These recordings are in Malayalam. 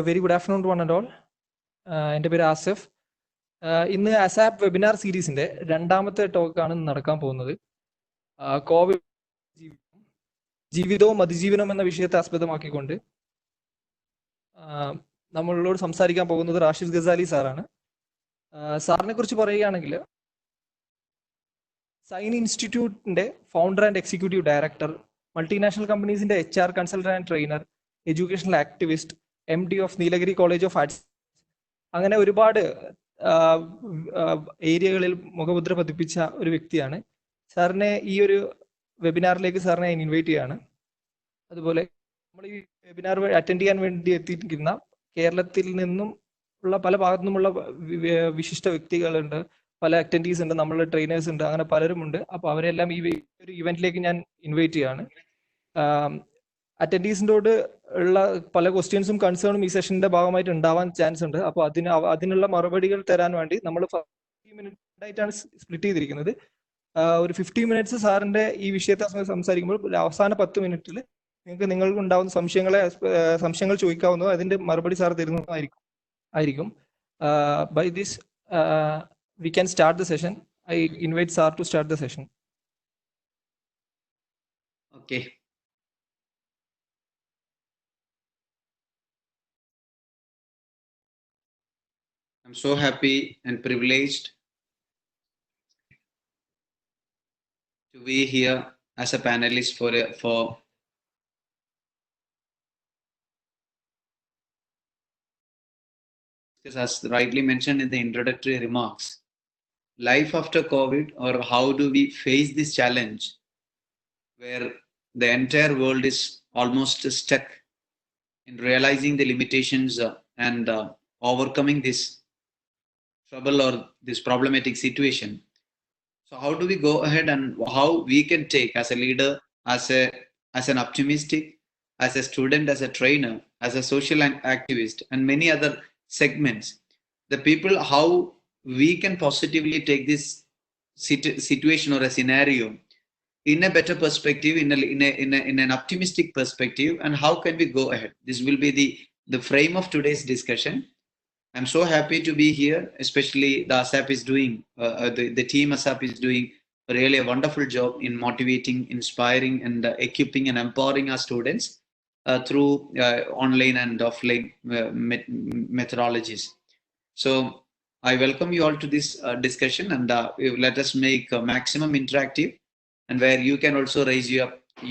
Very good afternoon to one and all. എൻ്റെ പേര് ആസിഫ്. ഇന്ന് അസാപ്പ് വെബിനാർ സീരീസിന്റെ രണ്ടാമത്തെ ടോക്കാണ് നടക്കാൻ പോകുന്നത്. കോവിഡ് ജീവിതവും അതിജീവനവും എന്ന വിഷയത്തെ ആസ്പദമാക്കിക്കൊണ്ട് നമ്മളോട് സംസാരിക്കാൻ പോകുന്നത് റാഷിദ് ഗസാലി സാറാണ്. സാറിനെ കുറിച്ച് പറയുകയാണെങ്കിൽ സൈൻ ഇൻസ്റ്റിറ്റ്യൂട്ടിന്റെ founder and executive director, multinational കമ്പനീസിന്റെ HR consultant and trainer, educational activist, MD of Nilgiri college of arts, അങ്ങനെ ഒരുപാട് ഏരിയകളിൽ മുഖമുദ്ര പതിപ്പിച്ച ഒരു വ്യക്തിയാണ്. സാറിനെ ഈ ഒരു വെബിനാറിലേക്ക് സാറിനെ ഇൻവൈറ്റ് ചെയ്യാണ്. അതുപോലെ നമ്മൾ ഈ വെബിനാർ അറ്റൻഡ് ചെയ്യാൻ വേണ്ടി എത്തിയിരിക്കുന്ന കേരളത്തിൽ നിന്നും ഉള്ള പല ഭാഗത്തു നിന്നുമുള്ള വിശിഷ്ട വ്യക്തികളുണ്ട്, പല അറ്റൻഡീസ് ഉണ്ട്, നമ്മളുടെ ട്രെയിനേഴ്സ് ഉണ്ട്, അങ്ങനെ പലരും ഉണ്ട്. അപ്പൊ അവരെല്ലാം ഈ ഒരു ഇവന്റിലേക്ക് ഞാൻ ഇൻവൈറ്റ് ചെയ്യാണ്. അറ്റൻഡീസിനോട് ഉള്ള പല ക്വസ്റ്റ്യൻസും കൺസേണും ഈ സെഷന്റെ ഭാഗമായിട്ട് ഉണ്ടാവാൻ ചാൻസ് ഉണ്ട്. അപ്പോൾ അതിനുള്ള മറുപടികൾ തരാൻ വേണ്ടി നമ്മൾ 50 മിനിറ്റ് ആയിട്ടാണ് സ്പ്ലിറ്റ് ചെയ്തിരിക്കുന്നത്. ഒരു 50 മിനിറ്റ്സ് സാറിന്റെ ഈ വിഷയത്തെ സംസാരിക്കുമ്പോൾ അവസാന 10 മിനിറ്റിൽ നിങ്ങൾക്ക് ഉണ്ടാവുന്ന സംശയങ്ങൾ ചോദിക്കാവുന്നതോ അതിന്റെ മറുപടി സാർ തരുന്നതായിരിക്കും. By this we can start the session. I invite sir to start the session. Okay. I'm so happy and privileged to be here as a panelist for as rightly mentioned in the introductory remarks, life after COVID, or how do we face this challenge where the entire world is almost stuck in realizing the limitations and overcoming this trouble or this problematic situation. So how do we go ahead and how we can take as a leader, as an optimistic, as a student, as a trainer, as a social activist, and many other segments, the people, how we can positively take this situation or a scenario in a better perspective, in an optimistic perspective, and how can we go ahead. This will be the frame of today's discussion. I'm so happy to be here, especially the ASAP is doing, the team ASAP is doing really a wonderful job in motivating, inspiring, and equipping and empowering our students through online and offline methodologies. So I welcome you all to this discussion, and let us make maximum interactive, and where you can also raise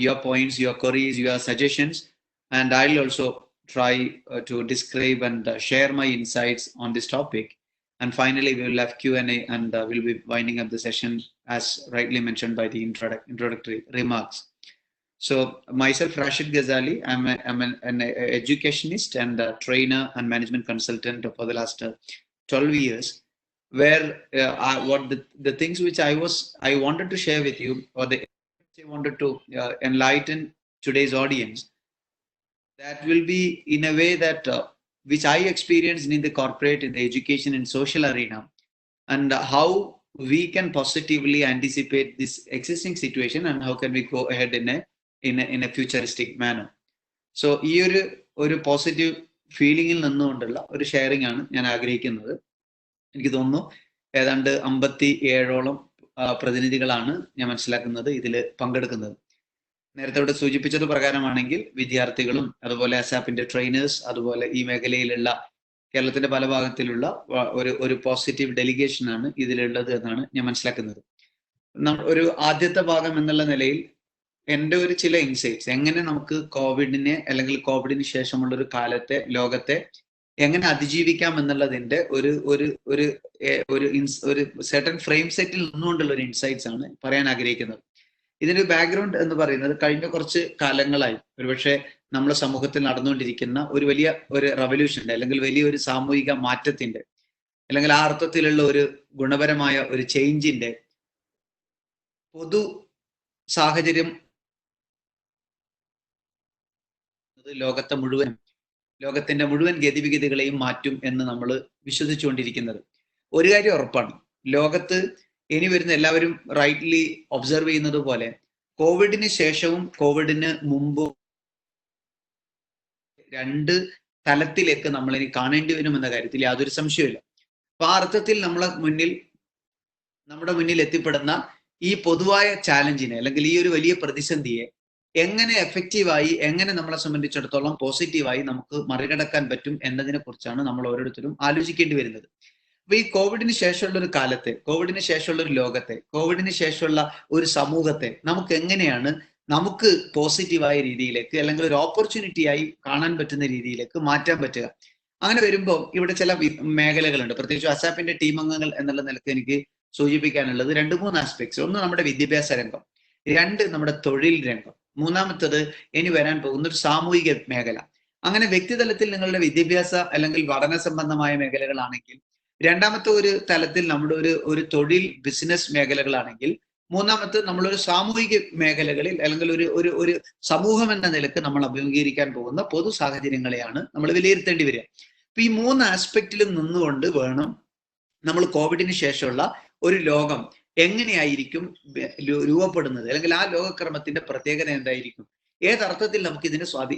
your points, your queries, your suggestions, and I'll also try to describe and share my insights on this topic. And finally, we will have Q&A, and we'll be winding up the session as rightly mentioned by the introductory remarks. So myself, Rashid Gazhaali, I'm an educationist and a trainer and management consultant for the last 12 years, where the things which I wanted to share with you, or I wanted to enlighten today's audience, that will be in a way that which I experienced in the corporate, in the education and social arena, and how we can positively anticipate this existing situation, and how can we go ahead in a futuristic manner. So ഈ ഒരു പോസിറ്റീവ് ഫീലിംഗിൽ നിന്നുകൊണ്ടുള്ള ഒരു ഷെയറിംഗ് ആണ് ഞാൻ ആഗ്രഹിക്കുന്നത്. എനിക്ക് തോന്നുന്നു ഏതാണ്ട് 57ഓളം പ്രതിനിധികളാണ് ഞാൻ മനസ്സിലാക്കുന്നത് ഇതിൽ പങ്കെടുക്കുന്നത്. നേരത്തെ ഇവിടെ സൂചിപ്പിച്ചത് പ്രകാരമാണെങ്കിൽ വിദ്യാർത്ഥികളും അതുപോലെ അസാപ്പിന്റെ ട്രെയിനേഴ്സ്, അതുപോലെ ഈ മേഖലയിലുള്ള കേരളത്തിന്റെ പല ഭാഗത്തിലുള്ള ഒരു പോസിറ്റീവ് ഡെലിഗേഷൻ ആണ് ഇതിലുള്ളത് എന്നാണ് ഞാൻ മനസ്സിലാക്കുന്നത്. ഒരു ആദ്യത്തെ ഭാഗം എന്നുള്ള നിലയിൽ എൻ്റെ ഒരു ചില ഇൻസൈറ്റ്സ്, എങ്ങനെ നമുക്ക് കോവിഡിനെ അല്ലെങ്കിൽ കോവിഡിന് ശേഷമുള്ള ഒരു കാലത്തെ ലോകത്തെ എങ്ങനെ അതിജീവിക്കാം എന്നുള്ളതിന്റെ ഒരു സെർട്ടൺ ഫ്രെയിം സെറ്റിൽ നിന്നുകൊണ്ടുള്ള ഒരു ഇൻസൈറ്റ്സ് ആണ് പറയാൻ ആഗ്രഹിക്കുന്നത്. ഇതിന്റെ ബാക്ക്ഗ്രൗണ്ട് എന്ന് പറയുന്നത് കഴിഞ്ഞ കുറച്ച് കാലങ്ങളായി ഒരുപക്ഷെ നമ്മുടെ സമൂഹത്തിൽ നടന്നുകൊണ്ടിരിക്കുന്ന ഒരു റവല്യൂഷന്റെ അല്ലെങ്കിൽ വലിയൊരു സാമൂഹിക മാറ്റത്തിന്റെ അല്ലെങ്കിൽ ആ അർത്ഥത്തിലുള്ള ഒരു ഗുണപരമായ ഒരു ചേഞ്ചിന്റെ പൊതു സാഹചര്യം ലോകത്തിന്റെ മുഴുവൻ ഗതിവിഗതികളെയും മാറ്റും എന്ന് നമ്മൾ വിശ്വസിച്ചുകൊണ്ടിരിക്കുന്നത്. ഒരു കാര്യം ഉറപ്പാണ്, ലോകത്ത് ഇനി വരുന്ന എല്ലാവരും റൈറ്റ്ലി ഒബ്സർവ് ചെയ്യുന്നത് പോലെ കോവിഡിന് ശേഷവും കോവിഡിന് മുമ്പും രണ്ട് തലത്തിലേക്ക് നമ്മൾ ഇനി കാണേണ്ടി വരും എന്ന കാര്യത്തിൽ യാതൊരു സംശയമില്ല. അപ്പൊ ആ അർത്ഥത്തിൽ നമ്മുടെ മുന്നിൽ എത്തിപ്പെടുന്ന ഈ പൊതുവായ ചാലഞ്ചിനെ അല്ലെങ്കിൽ ഈ ഒരു വലിയ പ്രതിസന്ധിയെ എങ്ങനെ എഫക്റ്റീവായി, എങ്ങനെ നമ്മളെ സംബന്ധിച്ചിടത്തോളം പോസിറ്റീവായി നമുക്ക് മറികടക്കാൻ പറ്റും എന്നതിനെ കുറിച്ചാണ് നമ്മൾ ഓരോരുത്തരും ആലോചിക്കേണ്ടി വരുന്നത്. അപ്പൊ ഈ കോവിഡിന് ശേഷമുള്ള ഒരു കാലത്തെ, കോവിഡിന് ശേഷമുള്ള ഒരു ലോകത്തെ, കോവിഡിന് ശേഷമുള്ള ഒരു സമൂഹത്തെ നമുക്ക് എങ്ങനെയാണ് നമുക്ക് പോസിറ്റീവായ രീതിയിലേക്ക് അല്ലെങ്കിൽ ഒരു ഓപ്പർച്യൂണിറ്റിയായി കാണാൻ പറ്റുന്ന രീതിയിലേക്ക് മാറ്റാൻ പറ്റുക. അങ്ങനെ വരുമ്പോൾ ഇവിടെ ചില മേഖലകളുണ്ട്. പ്രത്യേകിച്ച് അസാപ്പിന്റെ ടീം അംഗങ്ങൾ എന്നുള്ള നിലയ്ക്ക് എനിക്ക് സൂചിപ്പിക്കാനുള്ളത് 2-3 ആസ്പെക്ട്സ്. ഒന്ന് നമ്മുടെ വിദ്യാഭ്യാസ രംഗം, 2 നമ്മുടെ തൊഴിൽ രംഗം, മൂന്നാമത്തത് ഇനി വരാൻ പോകുന്ന ഒരു സാമൂഹിക മേഖല. അങ്ങനെ വ്യക്തിതലത്തിൽ നിങ്ങളുടെ വിദ്യാഭ്യാസ അല്ലെങ്കിൽ പഠന സംബന്ധമായ മേഖലകളാണെങ്കിൽ, രണ്ടാമത്തെ ഒരു തലത്തിൽ നമ്മുടെ ഒരു തൊഴിൽ ബിസിനസ് മേഖലകളാണെങ്കിൽ, മൂന്നാമത്തെ നമ്മളൊരു സാമൂഹിക മേഖലകളിൽ അല്ലെങ്കിൽ ഒരു സമൂഹം എന്ന നിലക്ക് നമ്മൾ അഭിമുഖീകരിക്കാൻ പോകുന്ന പൊതു സാഹചര്യങ്ങളെയാണ് നമ്മൾ വിലയിരുത്തേണ്ടി വരിക. അപ്പൊ ഈ 3 ആസ്പെക്റ്റിലും നിന്നുകൊണ്ട് വേണം നമ്മൾ കോവിഡിന് ശേഷമുള്ള ഒരു ലോകം എങ്ങനെയായിരിക്കും രൂപപ്പെടുന്നത്, അല്ലെങ്കിൽ ആ ലോകക്രമത്തിന്റെ പ്രത്യേകത എന്തായിരിക്കും, ഏതർത്ഥത്തിൽ നമുക്ക്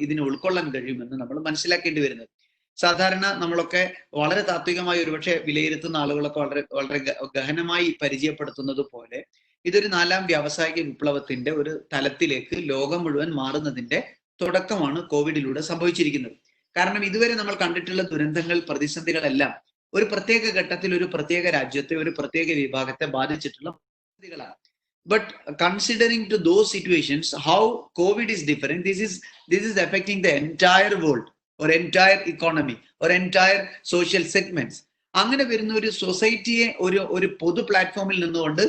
ഇതിനെ ഉൾക്കൊള്ളാൻ കഴിയുമെന്ന് നമ്മൾ മനസ്സിലാക്കേണ്ടി വരുന്നത്. സാധാരണ നമ്മളൊക്കെ വളരെ താത്വികമായി ഒരുപക്ഷെ വിലയിരുത്തുന്ന ആളുകളൊക്കെ വളരെ വളരെ ഗഹനമായി പരിചയപ്പെടുത്തുന്നത് പോലെ ഇതൊരു 4ാം വ്യാവസായിക വിപ്ലവത്തിന്റെ ഒരു തലത്തിലേക്ക് ലോകം മുഴുവൻ മാറുന്നതിന്റെ തുടക്കമാണ് കോവിഡിലൂടെ സംഭവിച്ചിരിക്കുന്നത്. കാരണം ഇതുവരെ നമ്മൾ കണ്ടിട്ടുള്ള ദുരന്തങ്ങൾ, പ്രതിസന്ധികളെല്ലാം ഒരു പ്രത്യേക ഘട്ടത്തിൽ ഒരു പ്രത്യേക രാജ്യത്തെ, ഒരു പ്രത്യേക വിഭാഗത്തെ ബാധിച്ചിട്ടുള്ള പ്രതിസന്ധികളാണ്. But considering to those situations how covid is different, this is affecting the entire world or entire economy or entire social segments. അങ്ങനെ വരുന്ന ഒരു സൊസൈറ്റിയെ ഒരു പൊതു പ്ലാറ്റ്ഫോമിൽ നിന്നുകൊണ്ട്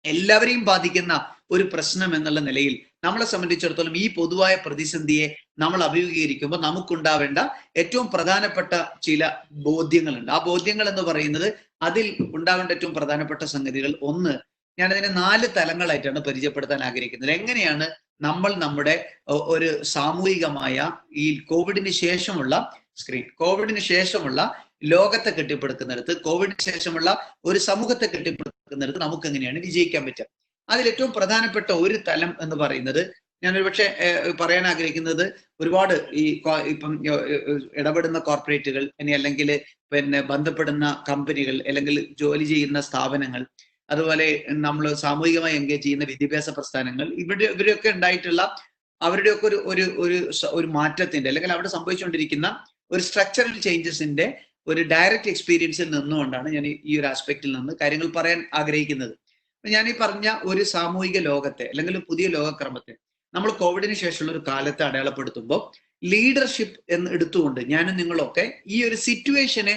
എല്ലാവരെയും ബാധിക്കുന്ന ഒരു പ്രശ്നം എന്നുള്ള നിലയിൽ നമ്മളെ സംബന്ധിച്ചിടത്തോളം ഈ പൊതുവായ പ്രതിസന്ധിയെ നമ്മൾ അഭിമുഖീകരിക്കുമ്പോൾ നമുക്കുണ്ടാവേണ്ട ഏറ്റവും പ്രധാനപ്പെട്ട ചില ബോധ്യങ്ങളുണ്ട്. ആ ബോധ്യങ്ങൾ എന്ന് പറയുന്നത്, അതിൽ ഉണ്ടാവേണ്ട ഏറ്റവും പ്രധാനപ്പെട്ട സംഗതികൾ, ഒന്ന്, ഞാനതിനെ 4 തലങ്ങളായിട്ടാണ് പരിചയപ്പെടുത്താൻ ആഗ്രഹിക്കുന്നത്. എങ്ങനെയാണ് നമ്മൾ നമ്മുടെ ഒരു സാമൂഹികമായ ഈ കോവിഡിന് ശേഷമുള്ള ലോകത്തെ കെട്ടിപ്പടുക്കുന്നിടത്ത്, കോവിഡിന് ശേഷമുള്ള ഒരു സമൂഹത്തെ കെട്ടിപ്പടുക്കുന്നിടത്ത് നമുക്ക് എങ്ങനെയാണ് വിജയിക്കാൻ പറ്റുക. അതിൽ ഏറ്റവും പ്രധാനപ്പെട്ട ഒരു തലം എന്ന് പറയുന്നത്, ഞാൻ ഒരുപക്ഷെ പറയാൻ ആഗ്രഹിക്കുന്നത്, ഒരുപാട് ഇപ്പം ഇടപെടുന്ന കോർപ്പറേറ്റുകൾ, ഇനി അല്ലെങ്കിൽ ബന്ധപ്പെടുന്ന കമ്പനികൾ, അല്ലെങ്കിൽ ജോലി ചെയ്യുന്ന സ്ഥാപനങ്ങൾ, അതുപോലെ നമ്മൾ സാമൂഹികമായി എൻഗേജ് ചെയ്യുന്ന വിദ്യാഭ്യാസ പ്രസ്ഥാനങ്ങൾ, ഇവരൊക്കെ ഉണ്ടായിട്ടുള്ള അവരുടെയൊക്കെ ഒരു മാറ്റത്തിന്റെ, അല്ലെങ്കിൽ അവിടെ സംഭവിച്ചുകൊണ്ടിരിക്കുന്ന ഒരു സ്ട്രക്ചറൽ ചേഞ്ചസിന്റെ ഒരു ഡയറക്റ്റ് എക്സ്പീരിയൻസിൽ നിന്നുകൊണ്ടാണ് ഞാൻ ഈ ഒരു ആസ്പെക്റ്റിൽ നിന്ന് കാര്യങ്ങൾ പറയാൻ ആഗ്രഹിക്കുന്നത്. ഞാൻ ഈ പറഞ്ഞ ഒരു സാമൂഹിക ലോകത്തെ, അല്ലെങ്കിൽ പുതിയ ലോകക്രമത്തെ നമ്മൾ കോവിഡിന് ശേഷമുള്ള ഒരു കാലത്തെ അടയാളപ്പെടുത്തുമ്പോൾ ലീഡർഷിപ്പ് എന്ന് എടുത്തുകൊണ്ട് ഞാനും നിങ്ങളൊക്കെ ഈ ഒരു സിറ്റുവേഷനെ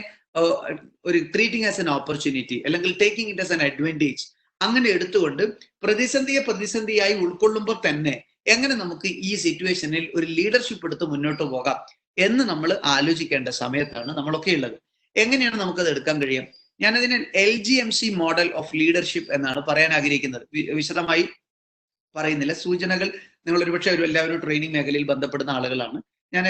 ഒരു ട്രീറ്റിംഗ് ആസ് എൻ ഓപ്പർച്യൂണിറ്റി, അല്ലെങ്കിൽ taking it as an advantage, അങ്ങനെ എടുത്തുകൊണ്ട് പ്രതിസന്ധിയായി ഉൾക്കൊള്ളുമ്പോൾ തന്നെ എങ്ങനെ നമുക്ക് ഈ സിറ്റുവേഷനിൽ ഒരു ലീഡർഷിപ്പ് എടുത്ത് മുന്നോട്ട് പോകാം എന്ന് നമ്മൾ ആലോചിക്കേണ്ട സമയത്താണ് നമ്മളൊക്കെ ഉള്ളത്. എങ്ങനെയാണ് നമുക്കത് എടുക്കാൻ കഴിയും? ഞാനതിന് LGMC മോഡൽ ഓഫ് ലീഡർഷിപ്പ് എന്നാണ് പറയാൻ ആഗ്രഹിക്കുന്നത്. വിശദമായി പറയുന്നില്ല. സൂചനകൾ നിങ്ങൾ ഒരുപക്ഷെ എല്ലാവരും ട്രെയിനിങ് മേഖലയിൽ ബന്ധപ്പെടുന്ന ആളുകളാണ്. ഞാൻ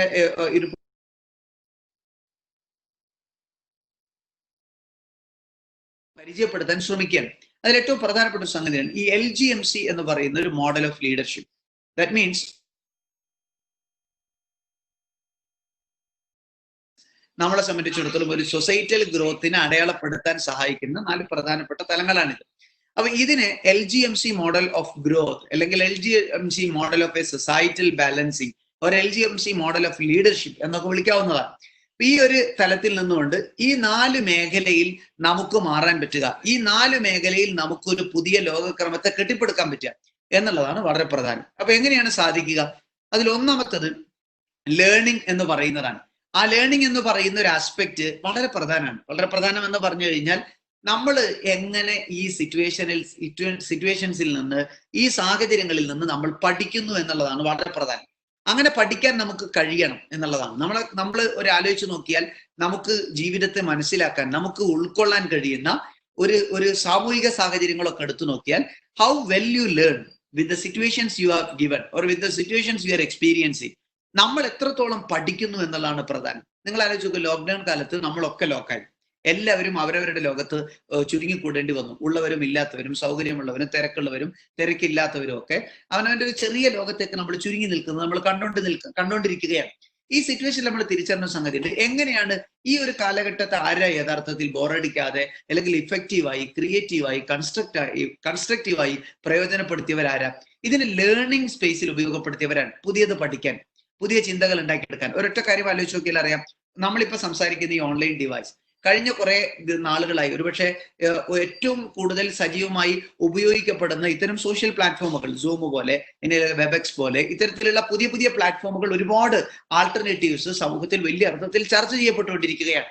പരിചയപ്പെടുത്താൻ ശ്രമിക്കുകയാണ്. അതിൽ ഏറ്റവും പ്രധാനപ്പെട്ട ഒരു സംഗതിയാണ് ഈ LGMC എന്ന് പറയുന്ന ഒരു model of leadership. That means നമ്മളെ സംബന്ധിച്ചിടത്തോളം ഒരു സൊസൈറ്റൽ ഗ്രോത്തിനെ അടയാളപ്പെടുത്താൻ സഹായിക്കുന്ന 4 പ്രധാനപ്പെട്ട തലങ്ങളാണിത്. അപ്പൊ ഇതിനെ LGMC മോഡൽ ഓഫ് ഗ്രോത്ത്, അല്ലെങ്കിൽ LGMC model of A societal balancing, ഒരു LGMC മോഡൽ ഓഫ് ലീഡർഷിപ്പ് എന്നൊക്കെ വിളിക്കാവുന്നതാണ്. ഈ ഒരു തലത്തിൽ നിന്നുകൊണ്ട് ഈ 4 മേഖലയിൽ നമുക്ക് മാറാൻ പറ്റുക, ഈ 4 മേഖലയിൽ നമുക്കൊരു പുതിയ ലോകക്രമത്തെ കെട്ടിപ്പടുക്കാൻ പറ്റുക എന്നുള്ളതാണ് വളരെ പ്രധാനം. അപ്പൊ എങ്ങനെയാണ് സാധിക്കുക? അതിൽ ഒന്നാമത്തത് ലേണിംഗ് എന്ന് പറയുന്നതാണ്. ആ ലേണിംഗ് എന്ന് പറയുന്ന ഒരു ആസ്പെക്ട് വളരെ പ്രധാനമാണ്. വളരെ പ്രധാനം എന്ന് പറഞ്ഞു കഴിഞ്ഞാൽ നമ്മൾ എങ്ങനെ ഈ സിറ്റുവേഷൻസിൽ നിന്ന്, ഈ സാഹചര്യങ്ങളിൽ നിന്ന് നമ്മൾ പഠിക്കുന്നു എന്നുള്ളതാണ് വളരെ പ്രധാനം. അങ്ങനെ പഠിക്കാൻ നമുക്ക് കഴിയണം എന്നുള്ളതാണ്. നമ്മൾ ഒരു ആലോചിച്ച് നോക്കിയാൽ നമുക്ക് ജീവിതത്തെ മനസ്സിലാക്കാൻ, നമുക്ക് ഉൾക്കൊള്ളാൻ കഴിയുന്ന ഒരു സാമൂഹിക സാഹചര്യങ്ങളൊക്കെ എടുത്തു നോക്കിയാൽ how well you learn with the situations you have given or with the situations you are experiencing, നമ്മൾ എത്രത്തോളം പഠിക്കുന്നു എന്നുള്ളതാണ് പ്രധാനം. നിങ്ങൾ ആലോചിച്ച് നോക്കുക, ലോക്ക്ഡൌൺ കാലത്ത് നമ്മളൊക്കെ ലോക്കായി, എല്ലാവരും അവരവരുടെ ലോകത്ത് ചുരുങ്ങിക്കൂടേണ്ടി വന്നു. ഉള്ളവരും ഇല്ലാത്തവരും, സൗകര്യമുള്ളവരും തിരക്കുള്ളവരും തിരക്കില്ലാത്തവരും ഒക്കെ അവനവന്റെ ഒരു ചെറിയ ലോകത്തേക്ക് നമ്മൾ ചുരുങ്ങി നിൽക്കുന്നത് നമ്മൾ കണ്ടോണ്ടിരിക്കുകയാണ്. ഈ സിറ്റുവേഷനിൽ നമ്മൾ തിരിച്ചറിഞ്ഞ സംഗതി ഉണ്ട്. എങ്ങനെയാണ് ഈ ഒരു കാലഘട്ടത്തെ ആരാ യഥാർത്ഥത്തിൽ ബോറടിക്കാതെ അല്ലെങ്കിൽ ഇഫക്റ്റീവായി, ക്രിയേറ്റീവായി, കൺസ്ട്രക്റ്റീവായി പ്രയോജനപ്പെടുത്തിയവരാരാ? ഇതിന് ലേണിംഗ് സ്പേസിൽ ഉപയോഗപ്പെടുത്തിയവരാണ്. പുതിയത് പഠിക്കാൻ, പുതിയ ചിന്തകൾ ഉണ്ടാക്കിയെടുക്കാൻ. ഒരൊറ്റ കാര്യം ആലോചിച്ച് നോക്കിയാൽ അറിയാം, നമ്മളിപ്പോ സംസാരിക്കുന്ന ഈ ഓൺലൈൻ ഡിവൈസ് കഴിഞ്ഞ കുറെ നാളുകളായി ഒരുപക്ഷെ ഏറ്റവും കൂടുതൽ സജീവമായി ഉപയോഗിക്കപ്പെടുന്ന ഇത്തരം സോഷ്യൽ പ്ലാറ്റ്ഫോമുകൾ, സൂം പോലെ, ഇനി വെബെക്സ് പോലെ ഇത്തരത്തിലുള്ള പുതിയ പുതിയ പ്ലാറ്റ്ഫോമുകൾ, ഒരുപാട് ആൾട്ടർനേറ്റീവ്സ് സമൂഹത്തിൽ വലിയ അർത്ഥത്തിൽ ചർച്ച ചെയ്യപ്പെട്ടുകൊണ്ടിരിക്കുകയാണ്.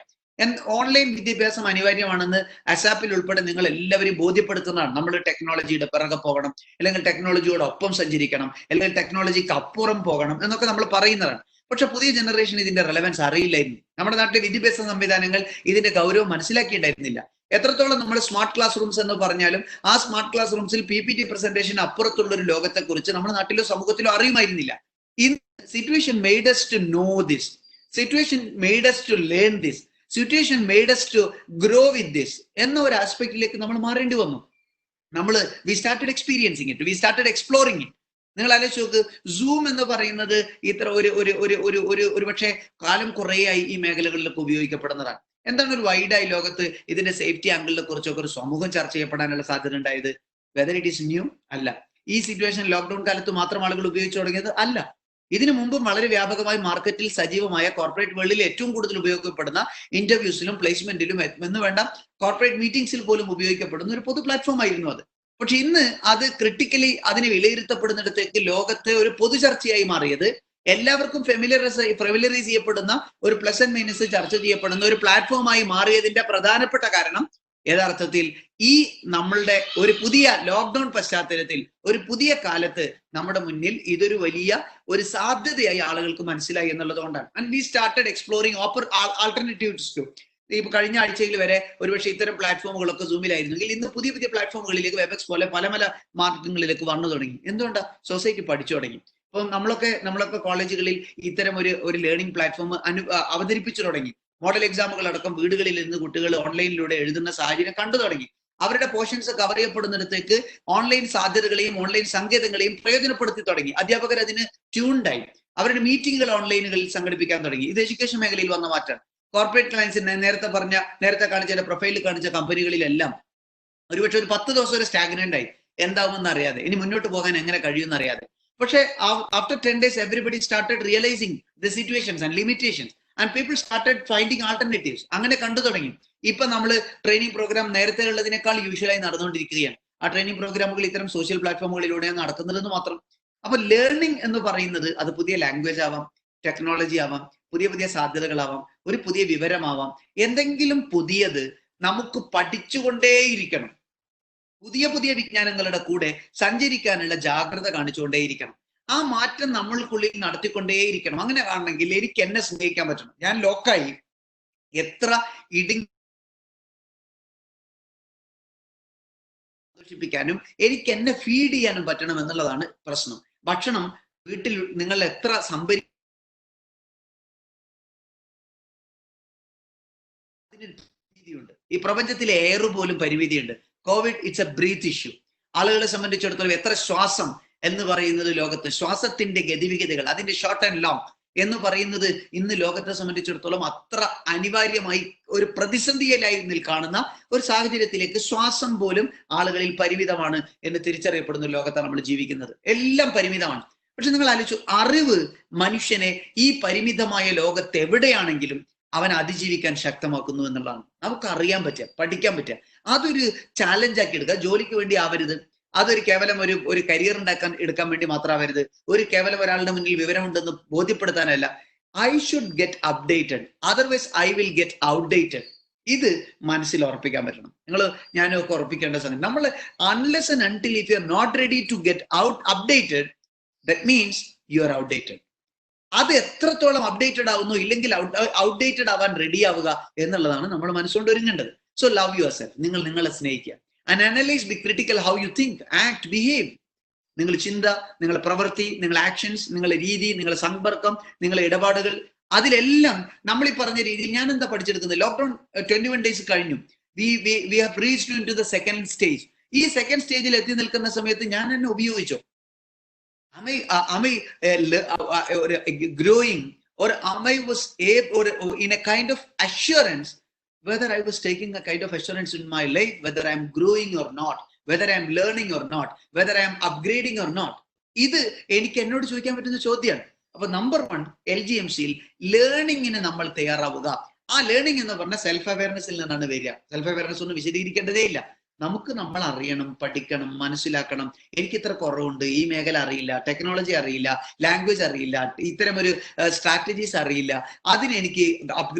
ഓൺലൈൻ വിദ്യാഭ്യാസം അനിവാര്യമാണെന്ന് അസാപ്പിൽ ഉൾപ്പെടെ നിങ്ങൾ എല്ലാവരും ബോധ്യപ്പെടുത്തുന്നതാണ്. നമ്മൾ ടെക്നോളജിയുടെ പിറകെ പോകണം, അല്ലെങ്കിൽ ടെക്നോളജിയോടൊപ്പം സഞ്ചരിക്കണം, അല്ലെങ്കിൽ ടെക്നോളജിക്ക് അപ്പുറം പോകണം എന്നൊക്കെ നമ്മൾ പറയുന്നതാണ്. പക്ഷെ പുതിയ ജനറേഷൻ ഇതിന്റെ റെലവൻസ് അറിയില്ലായിരുന്നു. നമ്മുടെ നാട്ടിലെ വിദ്യാഭ്യാസ സംവിധാനങ്ങൾ ഇതിന്റെ ഗൗരവം മനസ്സിലാക്കിയിട്ടുണ്ടായിരുന്നില്ല. എത്രത്തോളം നമ്മൾ സ്മാർട്ട് ക്ലാസ് റൂംസ് എന്ന് പറഞ്ഞാലും ആ സ്മാർട്ട് ക്ലാസ് റൂംസിൽ PPT പ്രസന്റേഷൻ അപ്പുറത്തുള്ള ഒരു ലോകത്തെ കുറിച്ച് നമ്മുടെ നാട്ടിലോ സമൂഹത്തിലോ അറിയുമായിരുന്നില്ല. Situation made us to know this, situation made us to learn this, situation made us to grow with this എന്ന ഒരു ആസ്പെക്റ്റിലേക്ക് നമ്മൾ മാറേണ്ടി വന്നു. We started experiencing it, we started exploring it. നിങ്ങൾ ആലോചിച്ച് നോക്ക്, സൂം എന്ന് പറയുന്നത് ഇത്ര ഒരു പക്ഷേ കാലം കുറേയായി ഈ മേഖലകളിലൊക്കെ ഉപയോഗിക്കപ്പെടുന്നതാണ്. എന്താണ് ഒരു വൈഡായി ലോകത്ത് ഇതിന്റെ സേഫ്റ്റി ആംഗിളിനെ കുറിച്ചൊക്കെ ഒരു സമൂഹം ചർച്ച ചെയ്യപ്പെടാനുള്ള സാധ്യത ഉണ്ടായത്? വെദർ ഇറ്റ് ഈസ് ന്യൂ അല്ല. ഈ സിറ്റുവേഷൻ ലോക്ക്ഡൌൺ കാലത്ത് മാത്രം ആളുകൾ ഉപയോഗിച്ചു തുടങ്ങിയത് അല്ല. ഇതിനു മുമ്പും വളരെ വ്യാപകമായി മാർക്കറ്റിൽ സജീവമായ കോർപ്പറേറ്റ് വേൾഡിൽ ഏറ്റവും കൂടുതൽ ഉപയോഗപ്പെടുന്ന ഇന്റർവ്യൂസിലും പ്ലേസ്മെന്റിലും എന്ന് വേണ്ട കോർപ്പറേറ്റ് മീറ്റിംഗ്സിൽ പോലും ഉപയോഗിക്കപ്പെടുന്ന ഒരു പൊതു പ്ലാറ്റ്ഫോം ആയിരുന്നു അത്. പക്ഷെ ഇന്ന് അത് ക്രിട്ടിക്കലി അതിനെ വിലയിരുത്തപ്പെടുന്നിടത്തേക്ക് ലോകത്തെ ഒരു പൊതു ചർച്ചയായി മാറിയത്, എല്ലാവർക്കും ഫെമിലറൈസ് ചെയ്യപ്പെടുന്ന ഒരു പ്ലസ് ആൻഡ് മൈനസ് ചർച്ച ചെയ്യപ്പെടുന്ന ഒരു പ്ലാറ്റ്ഫോമായി മാറിയതിന്റെ പ്രധാനപ്പെട്ട കാരണം യഥാർത്ഥത്തിൽ ഈ നമ്മളുടെ ഒരു പുതിയ ലോക്ക്ഡൌൺ പശ്ചാത്തലത്തിൽ ഒരു പുതിയ കാലത്ത് നമ്മുടെ മുന്നിൽ ഇതൊരു വലിയ ഒരു സാധ്യതയായി ആളുകൾക്ക് മനസ്സിലായി എന്നുള്ളത് കൊണ്ടാണ്. And we started exploring alternatives to. ഇപ്പൊ കഴിഞ്ഞ ആഴ്ചയിൽ വരെ ഒരുപക്ഷെ ഇത്തരം പ്ലാറ്റ്ഫോമുകളൊക്കെ സൂമിലായിരുന്നെങ്കിൽ ഇന്ന് പുതിയ പുതിയ പ്ലാറ്റ്ഫോമുകളിലേക്ക്, വെബെക്സ് പോലെ പല പല മാർഗങ്ങളിലേക്ക് വന്നു തുടങ്ങി. എന്തുകൊണ്ടാ? സൊസൈറ്റി പഠിച്ചു തുടങ്ങി. ഇപ്പൊ നമ്മളൊക്കെ കോളേജുകളിൽ ഇത്തരം ഒരു ലേണിംഗ് പ്ലാറ്റ്ഫോം അവതരിപ്പിച്ചു തുടങ്ങി. മോഡൽ എക്സാമുകൾ അടക്കം വീടുകളിൽ നിന്ന് കുട്ടികൾ ഓൺലൈനിലൂടെ എഴുതുന്ന സാഹചര്യം കണ്ടു തുടങ്ങി. അവരുടെ പോർഷൻസ് കവർ ചെയ്യപ്പെടുന്നിടത്തേക്ക് ഓൺലൈൻ സാധ്യതകളെയും ഓൺലൈൻ സങ്കേതങ്ങളെയും പ്രയോജനപ്പെടുത്തി തുടങ്ങി. അധ്യാപകർ അതിന് ട്യൂൺഡായി. അവരുടെ മീറ്റിംഗുകൾ ഓൺലൈനുകളിൽ സംഘടിപ്പിക്കാൻ തുടങ്ങി. ഇത് എഡ്യൂക്കേഷൻ മേഖലയിൽ വന്ന മാറ്റം. കോർപ്പറേറ്റ് ക്ലയൻസിന് നേരത്തെ കാണിച്ച പ്രൊഫൈലിൽ കാണിച്ച കമ്പനികളിലെല്ലാം ഒരുപക്ഷെ ഒരു 10 ദിവസം ഒരു സ്റ്റാഗ്നന്റ് ആയി, എന്താവുമെന്ന് അറിയാതെ, ഇനി മുന്നോട്ട് പോകാൻ എങ്ങനെ കഴിയുമെന്ന് അറിയാതെ. പക്ഷേ after 10 days everybody started realizing the situations and limitations and people started finding alternatives. അങ്ങനെ കണ്ടു തുടങ്ങി. ഇപ്പൊ നമ്മൾ ട്രെയിനിങ് പ്രോഗ്രാം നേരത്തെ ഉള്ളതിനേക്കാൾ യൂഷ്വലായി നടന്നുകൊണ്ടിരിക്കുകയാണ്. ആ ട്രെയിനിങ് പ്രോഗ്രാമുകൾ ഇത്തരം സോഷ്യൽ പ്ലാറ്റ്ഫോമുകളിലൂടെയാണ് നടക്കുന്നതെന്ന് മാത്രം. അപ്പൊ ലേണിംഗ് എന്ന് പറയുന്നത് അത് പുതിയ ലാംഗ്വേജ് ആവാം, ടെക്നോളജി ആവാം, പുതിയ പുതിയ സാധ്യതകളാവാം, ഒരു പുതിയ വിവരമാവാം, എന്തെങ്കിലും പുതിയത് നമുക്ക് പഠിച്ചുകൊണ്ടേയിരിക്കണം. പുതിയ പുതിയ വിജ്ഞാനങ്ങളുടെ കൂടെ സഞ്ചരിക്കാനുള്ള ജാഗ്രത കാണിച്ചുകൊണ്ടേയിരിക്കണം. ആ മാറ്റം നമ്മൾക്കുള്ളിൽ നടത്തിക്കൊണ്ടേയിരിക്കണം. അങ്ങനെ കാണണമെങ്കിൽ എനിക്ക് എന്നെ സ്നേഹിക്കാൻ പറ്റണം. ഞാൻ ലോക്കായി എത്ര സന്തോഷിപ്പിക്കാനും എനിക്ക് എന്നെ ഫീഡ് ചെയ്യാനും പറ്റണം എന്നുള്ളതാണ് പ്രശ്നം. ഭക്ഷണം വീട്ടിൽ നിങ്ങൾ എത്ര പരിമിതിയുണ്ട്. ഈ പ്രപഞ്ചത്തിലെ എയർ പോലും പരിമിതിയുണ്ട്. Covid it's a breath issue. ആളുകളെ സംബന്ധിച്ചിടത്തോളം എത്ര ശ്വാസം എന്ന് പറയുന്നത് ലോകത്ത്, ശ്വാസത്തിന്റെ ഗതിവിഗതികൾ, അതിന്റെ ഷോർട്ട് ആൻഡ് ലോങ് എന്ന് പറയുന്നത് ഇന്ന് ലോകത്തെ സംബന്ധിച്ചിടത്തോളം അത്ര അനിവാര്യമായി ഒരു പ്രതിസന്ധിയിലായി കാണുന്ന ഒരു സാഹചര്യത്തിലേക്ക് ശ്വാസം പോലും ആളുകളിൽ പരിമിതമാണ് എന്ന് തിരിച്ചറിയപ്പെടുന്ന ലോകത്താണ് നമ്മൾ ജീവിക്കുന്നത്. എല്ലാം പരിമിതമാണ്. പക്ഷെ നിങ്ങൾ ആലോചിച്ചു, അറിവ് മനുഷ്യനെ ഈ പരിമിതമായ ലോകത്ത് എവിടെയാണെങ്കിലും അവൻ അതിജീവിക്കാൻ ശക്തമാക്കുന്നു എന്നുള്ളതാണ്. നമുക്ക് അറിയാൻ പറ്റുക, പഠിക്കാൻ പറ്റുക. അതൊരു ചാലഞ്ച് ആക്കി എടുക്കുക. ജോലിക്ക് വേണ്ടി ആവരുത്. അതൊരു കേവലം ഒരു കരിയർ എടുക്കാൻ വേണ്ടി മാത്രമാവരുത്. കേവലം ഒരാളുടെ മുന്നിൽ വിവരമുണ്ടെന്ന് ബോധ്യപ്പെടുത്താനല്ല. I should get updated, otherwise I will get outdated. ഇത് മനസ്സിൽ ഉറപ്പിക്കാൻ പറ്റണം. ഞാനൊക്കെ ഉറപ്പിക്കേണ്ട സമയം നമ്മൾ unless and until if you are not ready to get updated, that means you are outdated. അത് എത്രത്തോളം അപ്ഡേറ്റഡ് ആവുന്നു, ഇല്ലെങ്കിൽ ഔട്ട്ഡേറ്റഡ് ആവാൻ റെഡി ആവുക എന്നുള്ളതാണ് നമ്മൾ മനസ്സുകൊണ്ട് ഒരുങ്ങേണ്ടത്. So love yourself. നിങ്ങളെ സ്നേഹിക്കുക. And analyse, be critical how you think, act, behave. നിങ്ങളുടെ ചിന്ത, നിങ്ങളുടെ പ്രവൃത്തി, നിങ്ങളുടെ ആക്ഷൻസ്, നിങ്ങളുടെ രീതി, നിങ്ങളുടെ സമ്പർക്കം, നിങ്ങളുടെ ഇടപാടുകൾ, അതിലെല്ലാം നമ്മൾ ഈ പറഞ്ഞ രീതിയിൽ ഞാൻ എന്താ പഠിച്ചെടുക്കുന്നത്? ലോക്ക്ഡൌൺ 21 days കഴിഞ്ഞു. We have reached into the second stage. ഈ സെക്കൻഡ് സ്റ്റേജിൽ എത്തി നിൽക്കുന്ന സമയത്ത് ഞാൻ എന്നെ ഉപയോഗിച്ചോ? Am I growing or am I was able, or in a kind of assurance, whether I was taking a kind of assurance in my life, whether I'm growing or not, whether I'm learning or not, whether I'm upgrading or not. ഇത് എനിക്ക് എന്നോട് ചോദിക്കാൻ പറ്റുന്ന ചോദ്യമാണ്. അപ്പൊ നമ്പർ 1 LGMCയിൽ ലേണിങ്ങിന് നമ്മൾ തയ്യാറാവുക. ആ ലേണിംഗ് എന്ന് പറഞ്ഞാൽ സെൽഫ് അവയർനെസ്സിൽ നിന്നാണ് വരിക. സെൽഫ് അവയർനെസ് ഒന്നും വിശദീകരിക്കേണ്ടതേ ഇല്ല. നമുക്ക് നമ്മൾ അറിയണം, പഠിക്കണം, മനസ്സിലാക്കണം. എനിക്ക് ഇത്ര കുറവുണ്ട്, ഈ മേഖല അറിയില്ല, ടെക്നോളജി അറിയില്ല, ലാംഗ്വേജ് അറിയില്ല, ഇത്തരം ഒരു സ്ട്രാറ്റജീസ് അറിയില്ല, അതിനെനിക്ക്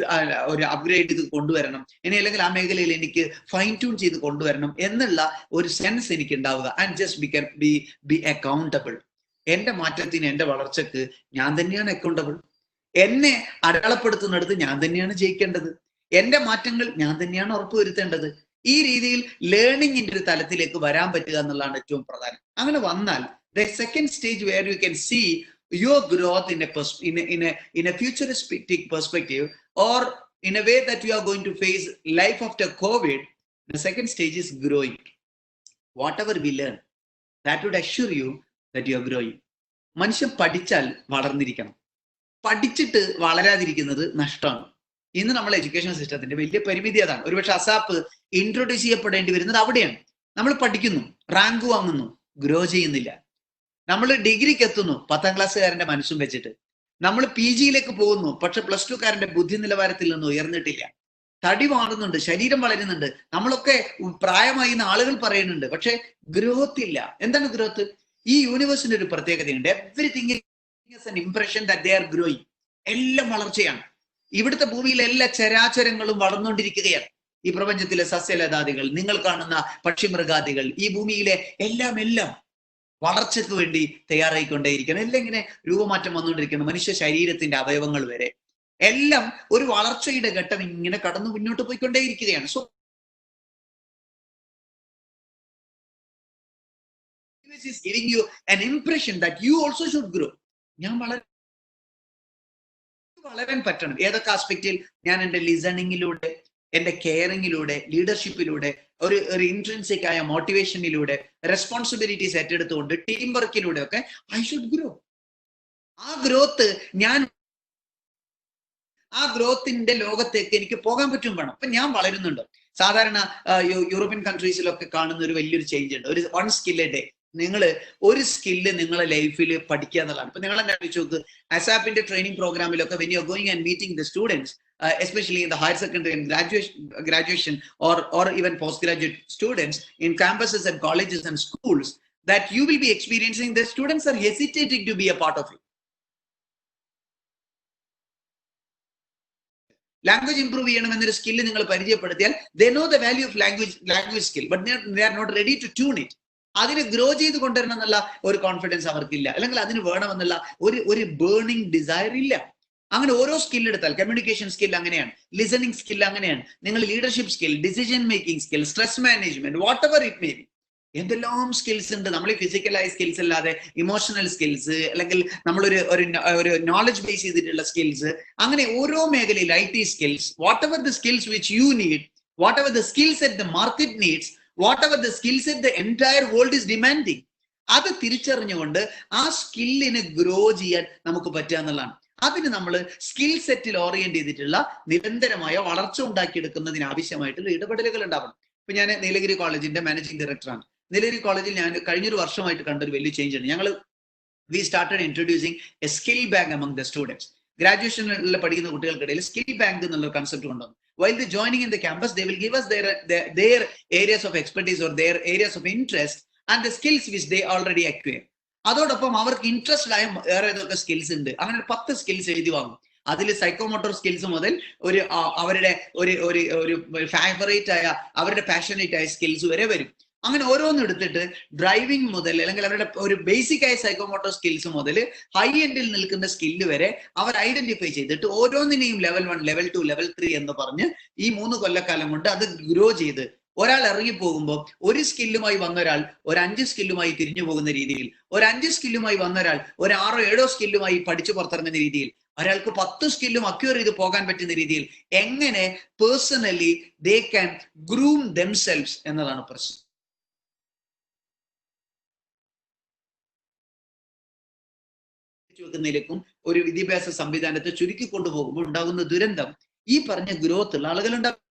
ഒരു അപ്ഗ്രേഡ് ചെയ്ത് കൊണ്ടുവരണം, ഇനി അല്ലെങ്കിൽ ആ മേഖലയിൽ എനിക്ക് ഫൈൻ ട്യൂൺ ചെയ്ത് കൊണ്ടുവരണം എന്നുള്ള ഒരു സെൻസ് എനിക്ക് ഉണ്ടാവുക. And just be accountable. എന്റെ മാറ്റത്തിന്, എന്റെ വളർച്ചക്ക് ഞാൻ തന്നെയാണ് അക്കൗണ്ടബിൾ. എന്നെ അടയാളപ്പെടുത്തുന്നിടത്ത് ഞാൻ തന്നെയാണ് ജയിക്കേണ്ടത്. എന്റെ മാറ്റങ്ങൾ ഞാൻ തന്നെയാണ് ഉറപ്പുവരുത്തേണ്ടത്. ഈ രീതിയിൽ ലേണിംഗിന്റെ ഒരു തലത്തിലേക്ക് വരാൻ പറ്റുക എന്നുള്ളതാണ് ഏറ്റവും പ്രധാനം. അങ്ങനെ വന്നാൽ the second stage where you can see your growth in a futuristic perspective, or in a way that you are going to face life after COVID, the second stage is growing. Whatever we learn, that would assure you that you are growing. മനുഷ്യൻ പഠിച്ചാൽ വളർന്നിരിക്കണം. പഠിച്ചിട്ട് വളരാതിരിക്കുന്നത് നഷ്ടമാണ്. ഇന്ന് നമ്മൾ എഡ്യൂക്കേഷൻ സിസ്റ്റത്തിന്റെ വലിയ പരിമിതി അതാണ്. ഒരുപക്ഷെ അസാപ്പ് ഇൻട്രൊഡ്യൂസ് ചെയ്യപ്പെടേണ്ടി വരുന്നത് അവിടെയാണ്. നമ്മൾ പഠിക്കുന്നു, റാങ്ക് വാങ്ങുന്നു, ഗ്രോ ചെയ്യുന്നില്ല. നമ്മൾ ഡിഗ്രിക്ക് എത്തുന്നു 10ാം ക്ലാസ്സുകാരന്റെ മനസ്സും വെച്ചിട്ട്. നമ്മൾ PGയിലേക്ക് പോകുന്നു, പക്ഷെ പ്ലസ് 2കാരന്റെ ബുദ്ധി നിലവാരത്തിൽ നിന്ന് ഉയർന്നിട്ടില്ല. തടി മാറുന്നുണ്ട്, ശരീരം വളരുന്നുണ്ട്, നമ്മളൊക്കെ പ്രായമായി എന്ന് ആളുകൾ പറയുന്നുണ്ട്, പക്ഷെ ഗ്രോത്ത് ഇല്ല. എന്താണ് ഗ്രോത്ത്? ഈ യൂണിവേഴ്സിന്റെ ഒരു പ്രത്യേകതയുണ്ട്. Everything is an impression that they are growing. എല്ലാം വളർച്ചയാണ്. ഇവിടുത്തെ ഭൂമിയിലെ എല്ലാ ചരാചരങ്ങളും വളർന്നുകൊണ്ടിരിക്കുകയാണ്. ഈ പ്രപഞ്ചത്തിലെ സസ്യലതാദികൾ, നിങ്ങൾ കാണുന്ന പക്ഷിമൃഗാദികൾ, ഈ ഭൂമിയിലെ എല്ലാം വളർച്ചയ്ക്ക് വേണ്ടി തയ്യാറായിക്കൊണ്ടേയിരിക്കണം. എല്ലാം ഇങ്ങനെ രൂപമാറ്റം വന്നുകൊണ്ടിരിക്കണം. മനുഷ്യ ശരീരത്തിന്റെ അവയവങ്ങൾ വരെ എല്ലാം ഒരു വളർച്ചയുടെ ഘട്ടം ഇങ്ങനെ കടന്നു മുന്നോട്ട് പോയിക്കൊണ്ടേയിരിക്കുകയാണ്. So is giving you an impression that you also should grow. ഞാൻ വളരാൻ പറ്റണം. ഏതൊക്കെ ആസ്പെക്റ്റിൽ? ഞാൻ എൻ്റെ ലിസണിങ്ങിലൂടെ, എൻ്റെ കെയറിങ്ങിലൂടെ, ലീഡർഷിപ്പിലൂടെ, ഒരു ഇൻട്രിൻസിക് ആയ മോട്ടിവേഷനിലൂടെ, റെസ്പോൺസിബിലിറ്റീസ് ഏറ്റെടുത്തുകൊണ്ട്, ടീം വർക്കിലൂടെ ഒക്കെ ഐ ഷുഡ് ഗ്രോ. ആ ഗ്രോത്തിന്റെ ലോകത്തേക്ക് എനിക്ക് പോകാൻ പറ്റും വേണം. അപ്പൊ ഞാൻ വളരുന്നുണ്ട്. സാധാരണ യൂറോപ്യൻ കൺട്രീസിലൊക്കെ കാണുന്ന ഒരു വലിയൊരു ചേഞ്ച് ഉണ്ട്. ഒരു 1 skill a day. നിങ്ങൾ ഒരു സ്കില്ല് നിങ്ങളെ ലൈഫിൽ പഠിക്കുക എന്നുള്ളതാണ്. ഇപ്പൊ നിങ്ങൾ തന്നെ ആലോചിച്ച് നോക്ക്, അസാപ്പിന്റെ training പ്രോഗ്രാമിലൊക്കെ when you are going and meeting the students, especially in the higher secondary and graduation or even postgraduate students in campuses and colleges and schools, that you will be experiencing, the students are hesitating to be a part of it. Language improve ചെയ്യണം എന്നൊരു സ്കില്ല് നിങ്ങൾ പരിചയപ്പെടുത്തിയാൽ they know the value of language skill, but they are not ready to tune it. അതിനെ ഗ്രോ ചെയ്ത് കൊണ്ടുവരണം എന്നുള്ള ഒരു കോൺഫിഡൻസ് അവർക്കില്ല, അല്ലെങ്കിൽ അതിന് വേണമെന്നുള്ള ഒരു ബേണിംഗ് ഡിസയർ ഇല്ല. അങ്ങനെ ഓരോ സ്കിൽ എടുത്താൽ, കമ്മ്യൂണിക്കേഷൻ സ്കിൽ അങ്ങനെയാണ്, ലിസണിങ് സ്കിൽ അങ്ങനെയാണ്, നിങ്ങൾ leadership skill, decision making skill, stress management, what ever it may be, എന്തെല്ലാം സ്കിൽസ് ഉണ്ട്. നമ്മൾ ഈ ഫിസിക്കലായ സ്കിൽസ് അല്ലാതെ ഇമോഷണൽ സ്കിൽസ്, അല്ലെങ്കിൽ നമ്മളൊരു നോളജ് ബേസ് ചെയ്തിട്ടുള്ള സ്കിൽസ്, അങ്ങനെ ഓരോ മേഖലയിൽ IT skills, what ever the skills which you need, what ever the skills at the market needs, whatever the skill set the entire world is demanding, അത് തിരിച്ചറിഞ്ഞുകൊണ്ട് ആ സ്കില്ലിനെ ഗ്രോ ചെയ്യാൻ നമുക്ക് പറ്റുക എന്നുള്ളതാണ്. അതിന് നമ്മൾ സ്കിൽ സെറ്റിൽ ഓറിയന്റ് ചെയ്തിട്ടുള്ള നിരന്തരമായ വളർച്ച ഉണ്ടാക്കിയെടുക്കുന്നതിന് ആവശ്യമായിട്ടുള്ള ഇടപെടലുകൾ ഉണ്ടാവണം. ഇപ്പൊ ഞാൻ നീലഗിരി കോളേജിന്റെ മാനേജിംഗ് ഡയറക്ടറാണ്. നീലഗിരി കോളേജിൽ ഞാൻ കഴിഞ്ഞൊരു വർഷമായിട്ട് കണ്ടൊരു വലിയ ചേഞ്ച് ഉണ്ട്. we started introducing a skill bank among the students. ഗ്രാജുവേഷനിൽ പഠിക്കുന്ന കുട്ടികൾക്കിടയിൽ സ്കിൽ ബാങ്ക് എന്നുള്ള കൺസെപ്റ്റ് കൊണ്ടുവന്നു. While they joining in the campus, they will give us their areas of expertise or their areas of interest and the skills which they already acquire. അതോടൊപ്പം അവർക്ക് ഇൻട്രസ്റ്റഡ് ആയ വേറെ ഏതൊക്കെ സ്കിൽസ് ഉണ്ട്, അങ്ങനെ 10 സ്കിൽസ് എഴുതി വാങ്ങും. അതിൽ സൈക്കോമോട്ടോർ സ്കിൽസ് മുതൽ അവരുടെ ഒരു ഫേവറേറ്റ് ആയ, അവരുടെ പാഷനേറ്റ് ആയ സ്കിൽസ് വരെ വരും. അങ്ങനെ ഓരോന്നും എടുത്തിട്ട് ഡ്രൈവിംഗ് മുതൽ, അല്ലെങ്കിൽ അവരുടെ ഒരു ബേസിക് ആയ സൈക്കോമോട്ടോർ സ്കിൽസ് മുതൽ ഹൈ എൻഡിൽ നിൽക്കുന്ന സ്കില്ല് വരെ അവർ ഐഡന്റിഫൈ ചെയ്തിട്ട് ഓരോന്നിനെയും ലെവൽ 1, ലെവൽ 2, ലെവൽ 3 എന്ന് പറഞ്ഞ് ഈ 3 കൊല്ലക്കാലം കൊണ്ട് അത് ഗ്രോ ചെയ്ത്, ഒരാൾ ഇറങ്ങിപ്പോകുമ്പോൾ ഒരു സ്കില്ലുമായി വന്നൊരാൾ ഒരു 5 സ്കില്ലുമായി തിരിഞ്ഞു പോകുന്ന രീതിയിൽ, ഒരു 5 സ്കില്ലുമായി വന്നൊരാൾ ഒരു 6-7 സ്കില്ലുമായി പഠിച്ചു പുറത്തിറങ്ങുന്ന രീതിയിൽ, ഒരാൾക്ക് 10 സ്കില്ലും അക്വയർ ചെയ്ത് പോകാൻ പറ്റുന്ന രീതിയിൽ എങ്ങനെ personally they can groom themselves എന്നതാണ് പ്രശ്നം. വെക്കുന്നതിലേക്കും ഒരു വിദ്യാഭ്യാസ സംവിധാനത്തെ ചുരുക്കി കൊണ്ടുപോകുമ്പോൾ ഉണ്ടാകുന്ന ദുരന്തം ഈ പറഞ്ഞ ഗ്രോത്ത് ഉള്ള ആളുകളുണ്ടാകും.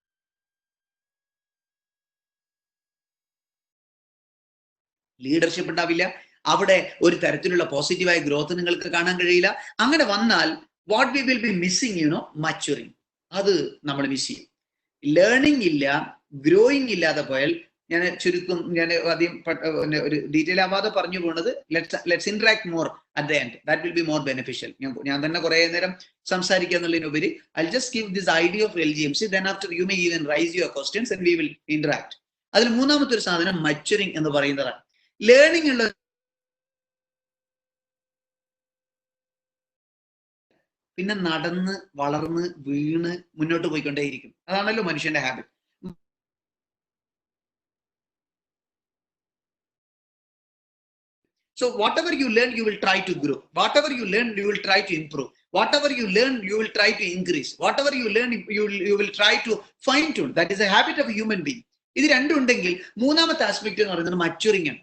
ലീഡർഷിപ്പ് ഉണ്ടാവില്ല, അവിടെ ഒരു തരത്തിലുള്ള പോസിറ്റീവായ ഗ്രോത്ത് നിങ്ങൾക്ക് കാണാൻ കഴിയില്ല. അങ്ങനെ വന്നാൽ what we will be missing maturing. അത് നമ്മൾ മിസ് ചെയ്യും. ലേണിംഗ് ഇല്ല, ഗ്രോയിങ് ഇല്ലാതെ പോയാൽ, ഞാൻ ചുരുക്കം, ഞാൻ ആദ്യം ഒരു ഡീറ്റെയിൽ ആവാതെ പറഞ്ഞു പോകുന്നത്, let's interact more at the end, that will be more beneficial. ഞാൻ തന്നെ കുറെ നേരം സംസാരിക്കുക എന്നുള്ളതിനുപരി I just give this idea of LGMC, then after you may even raise your questions and we will interact. അതിൽ മൂന്നാമത്തെ ഒരു സാധനം മച്ചുറിങ് എന്ന് പറയുന്നതാണ്. ലേണിംഗ് ഉള്ള പിന്നെ നടന്ന് വളർന്ന് വീണ് മുന്നോട്ട് പോയിക്കൊണ്ടേയിരിക്കും. അതാണല്ലോ മനുഷ്യന്റെ habit. So whatever you learn, you will try to grow. Whatever you learn, you will try to improve. Whatever you learn, you will try to increase. Whatever you learn, you will try to fine tune. That is a habit of a human being. ഇത് രണ്ടും ഉണ്ടെങ്കിൽ മൂന്നാമത്തെ ആസ്പെക്ട് എന്ന് പറയുന്നത് മച്ചുറിങ് ആണ്.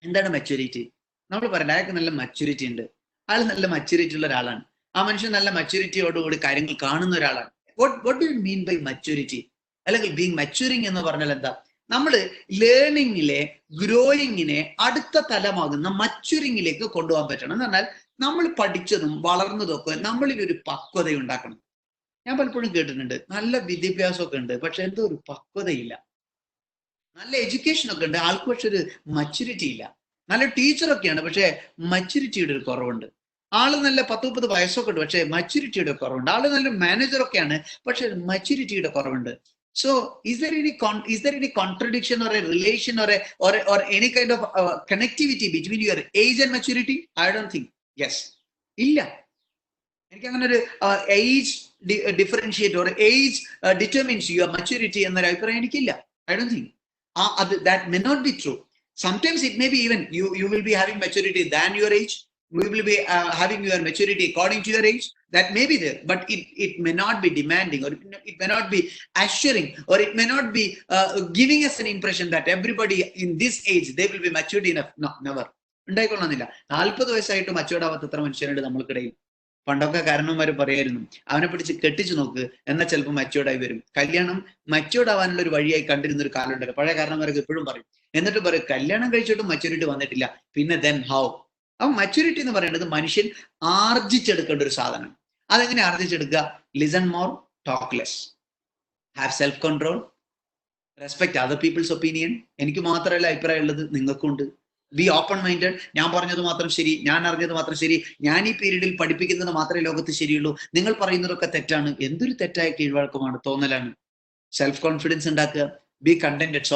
എന്താണ് മച്യൂരിറ്റി? നമ്മൾ പറയുന്നത് അയാൾക്ക് നല്ല മച്യൂരിറ്റി ഉണ്ട്, അയാൾ നല്ല മച്യൂരിറ്റി ഉള്ള ഒരാളാണ്, ആ മനുഷ്യൻ നല്ല മച്യൂരിറ്റിയോടുകൂടി കാര്യങ്ങൾ കാണുന്ന ഒരാളാണ്. What do you mean by maturity? അല്ലെങ്കിൽ ബീങ് മച്യൂറിങ് എന്ന് പറഞ്ഞാൽ എന്താ? നമ്മൾ ലേണിങ്ങിലെ ഗ്രോയിങ്ങിനെ അടുത്ത തലമാകുന്ന മച്യൂറിങ്ങിലേക്ക് കൊണ്ടുപോകാൻ പറ്റണം. എന്ന് പറഞ്ഞാൽ നമ്മൾ പഠിച്ചതും വളർന്നതും ഒക്കെ നമ്മളിൽ ഒരു പക്വത ഉണ്ടാക്കണം. ഞാൻ പലപ്പോഴും കേട്ടിട്ടുണ്ട്, നല്ല വിദ്യാഭ്യാസമൊക്കെ ഉണ്ട്, പക്ഷെ എന്തോ ഒരു പക്വതയില്ല. നല്ല എഡ്യൂക്കേഷൻ ഒക്കെ ഉണ്ട്, ആൾക്ക് പക്ഷെ ഒരു മച്യൂരിറ്റി ഇല്ല. നല്ല ടീച്ചറൊക്കെയാണ്, പക്ഷെ മച്യൂരിറ്റിയുടെ ഒരു കുറവുണ്ട്. ആള് നല്ല 10-30 വയസ്സൊക്കെ ഉണ്ട്, പക്ഷെ മച്യൂരിറ്റിയുടെ കുറവുണ്ട്. ആള് നല്ല മാനേജറൊക്കെയാണ്, പക്ഷെ മച്യൂരിറ്റിയുടെ കുറവുണ്ട്. So is there any contradiction or a relation or any kind of connectivity between your age and maturity? I don't think. Yes. ഇല്ല. എനിക്ക് അങ്ങനെ ഒരു age differentiate or age determines your maturity എന്നൊരു അഭിപ്രായം എനിക്കില്ല. I don't think. That may not be true. Sometimes it may be even you will be having maturity than your age. We will be having your maturity according to your age. That may be there, but it may not be demanding, or it may not be assuring, or it may not be giving us an impression that everybody in this age they will be matured enough. No, never. ഉണ്ടായിക്കൊള്ളുന്നില്ല. 40 വയസ്സായിട്ട് മച്ചുവേർഡ് ആവാത്ത എത്ര മനുഷ്യരുണ്ട് നമ്മൾക്കിടയിൽ. പണ്ടൊക്കെ കാരണവന്മാർ പറയായിരുന്നു, അവനെ പിടിച്ച് കെട്ടിച്ചു നോക്ക്, എന്നാൽ ചിലപ്പോൾ മച്ചുവേർഡായി വരും. കല്യാണം മച്ചുവേർഡ് ആവാനുള്ള ഒരു വഴിയായി കണ്ടിരുന്ന ഒരു കാലം ഉണ്ടല്ലോ. പഴയ കാരണവന്മാരൊക്കെ എപ്പോഴും പറയും. എന്നിട്ട് പറയും, കല്യാണം കഴിച്ചിട്ടും മച്ചുരിറ്റി വന്നിട്ടില്ല, പിന്നെ ദെൻ ഹൗ? അപ്പൊ മച്യൂരിറ്റി എന്ന് പറയുന്നത് മനുഷ്യൻ ആർജിച്ചെടുക്കേണ്ട ഒരു സാധനം. അതെങ്ങനെ ആർജിച്ചെടുക്കുക? Listen more, talk less, have self control, respect other people's opinion. എനിക്ക് മാത്രമല്ല അഭിപ്രായം ഉള്ളത്, നിങ്ങൾക്കുണ്ട്. Be open minded. ഞാൻ പറഞ്ഞത് മാത്രം ശരി, ഞാൻ അറിഞ്ഞത് മാത്രം ശരി, ഞാൻ ഈ പീരീഡിൽ പഠിപ്പിക്കുന്നത് മാത്രമേ ലോകത്ത് ശരിയുള്ളൂ, നിങ്ങൾ പറയുന്നതൊക്കെ തെറ്റാണ്. എന്തൊരു തെറ്റായ കീഴ്വഴക്കമാണ്, തോന്നലാണ്. സെൽഫ് കോൺഫിഡൻസ് ഉണ്ടാക്കുക. B contented,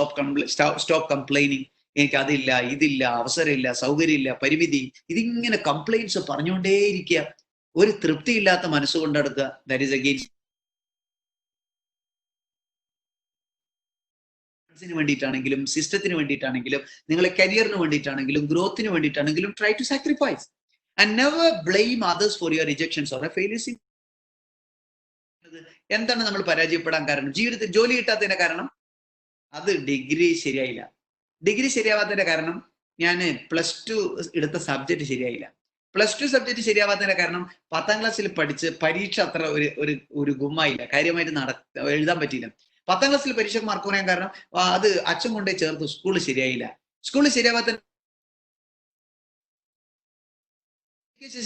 stop complaining. എനിക്ക് അതില്ല, ഇതില്ല, അവസരമില്ല, സൗകര്യമില്ല, പരിമിതി, ഇതിങ്ങനെ കംപ്ലൈൻസ് പറഞ്ഞുകൊണ്ടേയിരിക്കുക. ഒരു തൃപ്തിയില്ലാത്ത മനസ്സുകൊണ്ട് നടക്കുക. ദാറ്റ് ഈസ് അഗെയിൻസ്റ്റ് വേണ്ടിയിട്ടാണെങ്കിലും, സിസ്റ്റത്തിന് വേണ്ടിയിട്ടാണെങ്കിലും, നിങ്ങളെ കരിയറിന് വേണ്ടിയിട്ടാണെങ്കിലും, ഗ്രോത്തിന് വേണ്ടിയിട്ടാണെങ്കിലും, try to sacrifice and never blame others for your rejections or failures. എന്താണ് നമ്മൾ പരാജയപ്പെടാൻ കാരണം? ജീവിതത്തിൽ ജോലി കിട്ടാത്തതിന്റെ കാരണം അത് ഡിഗ്രി ശരിയായില്ല. ഡിഗ്രി ശരിയാവാത്തതിന്റെ കാരണം ഞാൻ +2 എടുത്ത സബ്ജക്ട് ശരിയായില്ല. +2 സബ്ജക്ട് ശരിയാവാത്തതിന്റെ കാരണം 10ാം ക്ലാസ്സിൽ പഠിച്ച് പരീക്ഷ അത്ര ഒരു ഗുമ്മായില്ല, കാര്യമായിട്ട് എഴുതാൻ പറ്റിയില്ല. 10ാം ക്ലാസ്സിൽ പരീക്ഷയ്ക്ക് മാർക്ക് കുറയാൻ കാരണം അത് അച്ഛൻ കൊണ്ടേ ചേർത്ത് സ്കൂള് ശരിയായില്ല. സ്കൂള് ശരിയാവാത്ത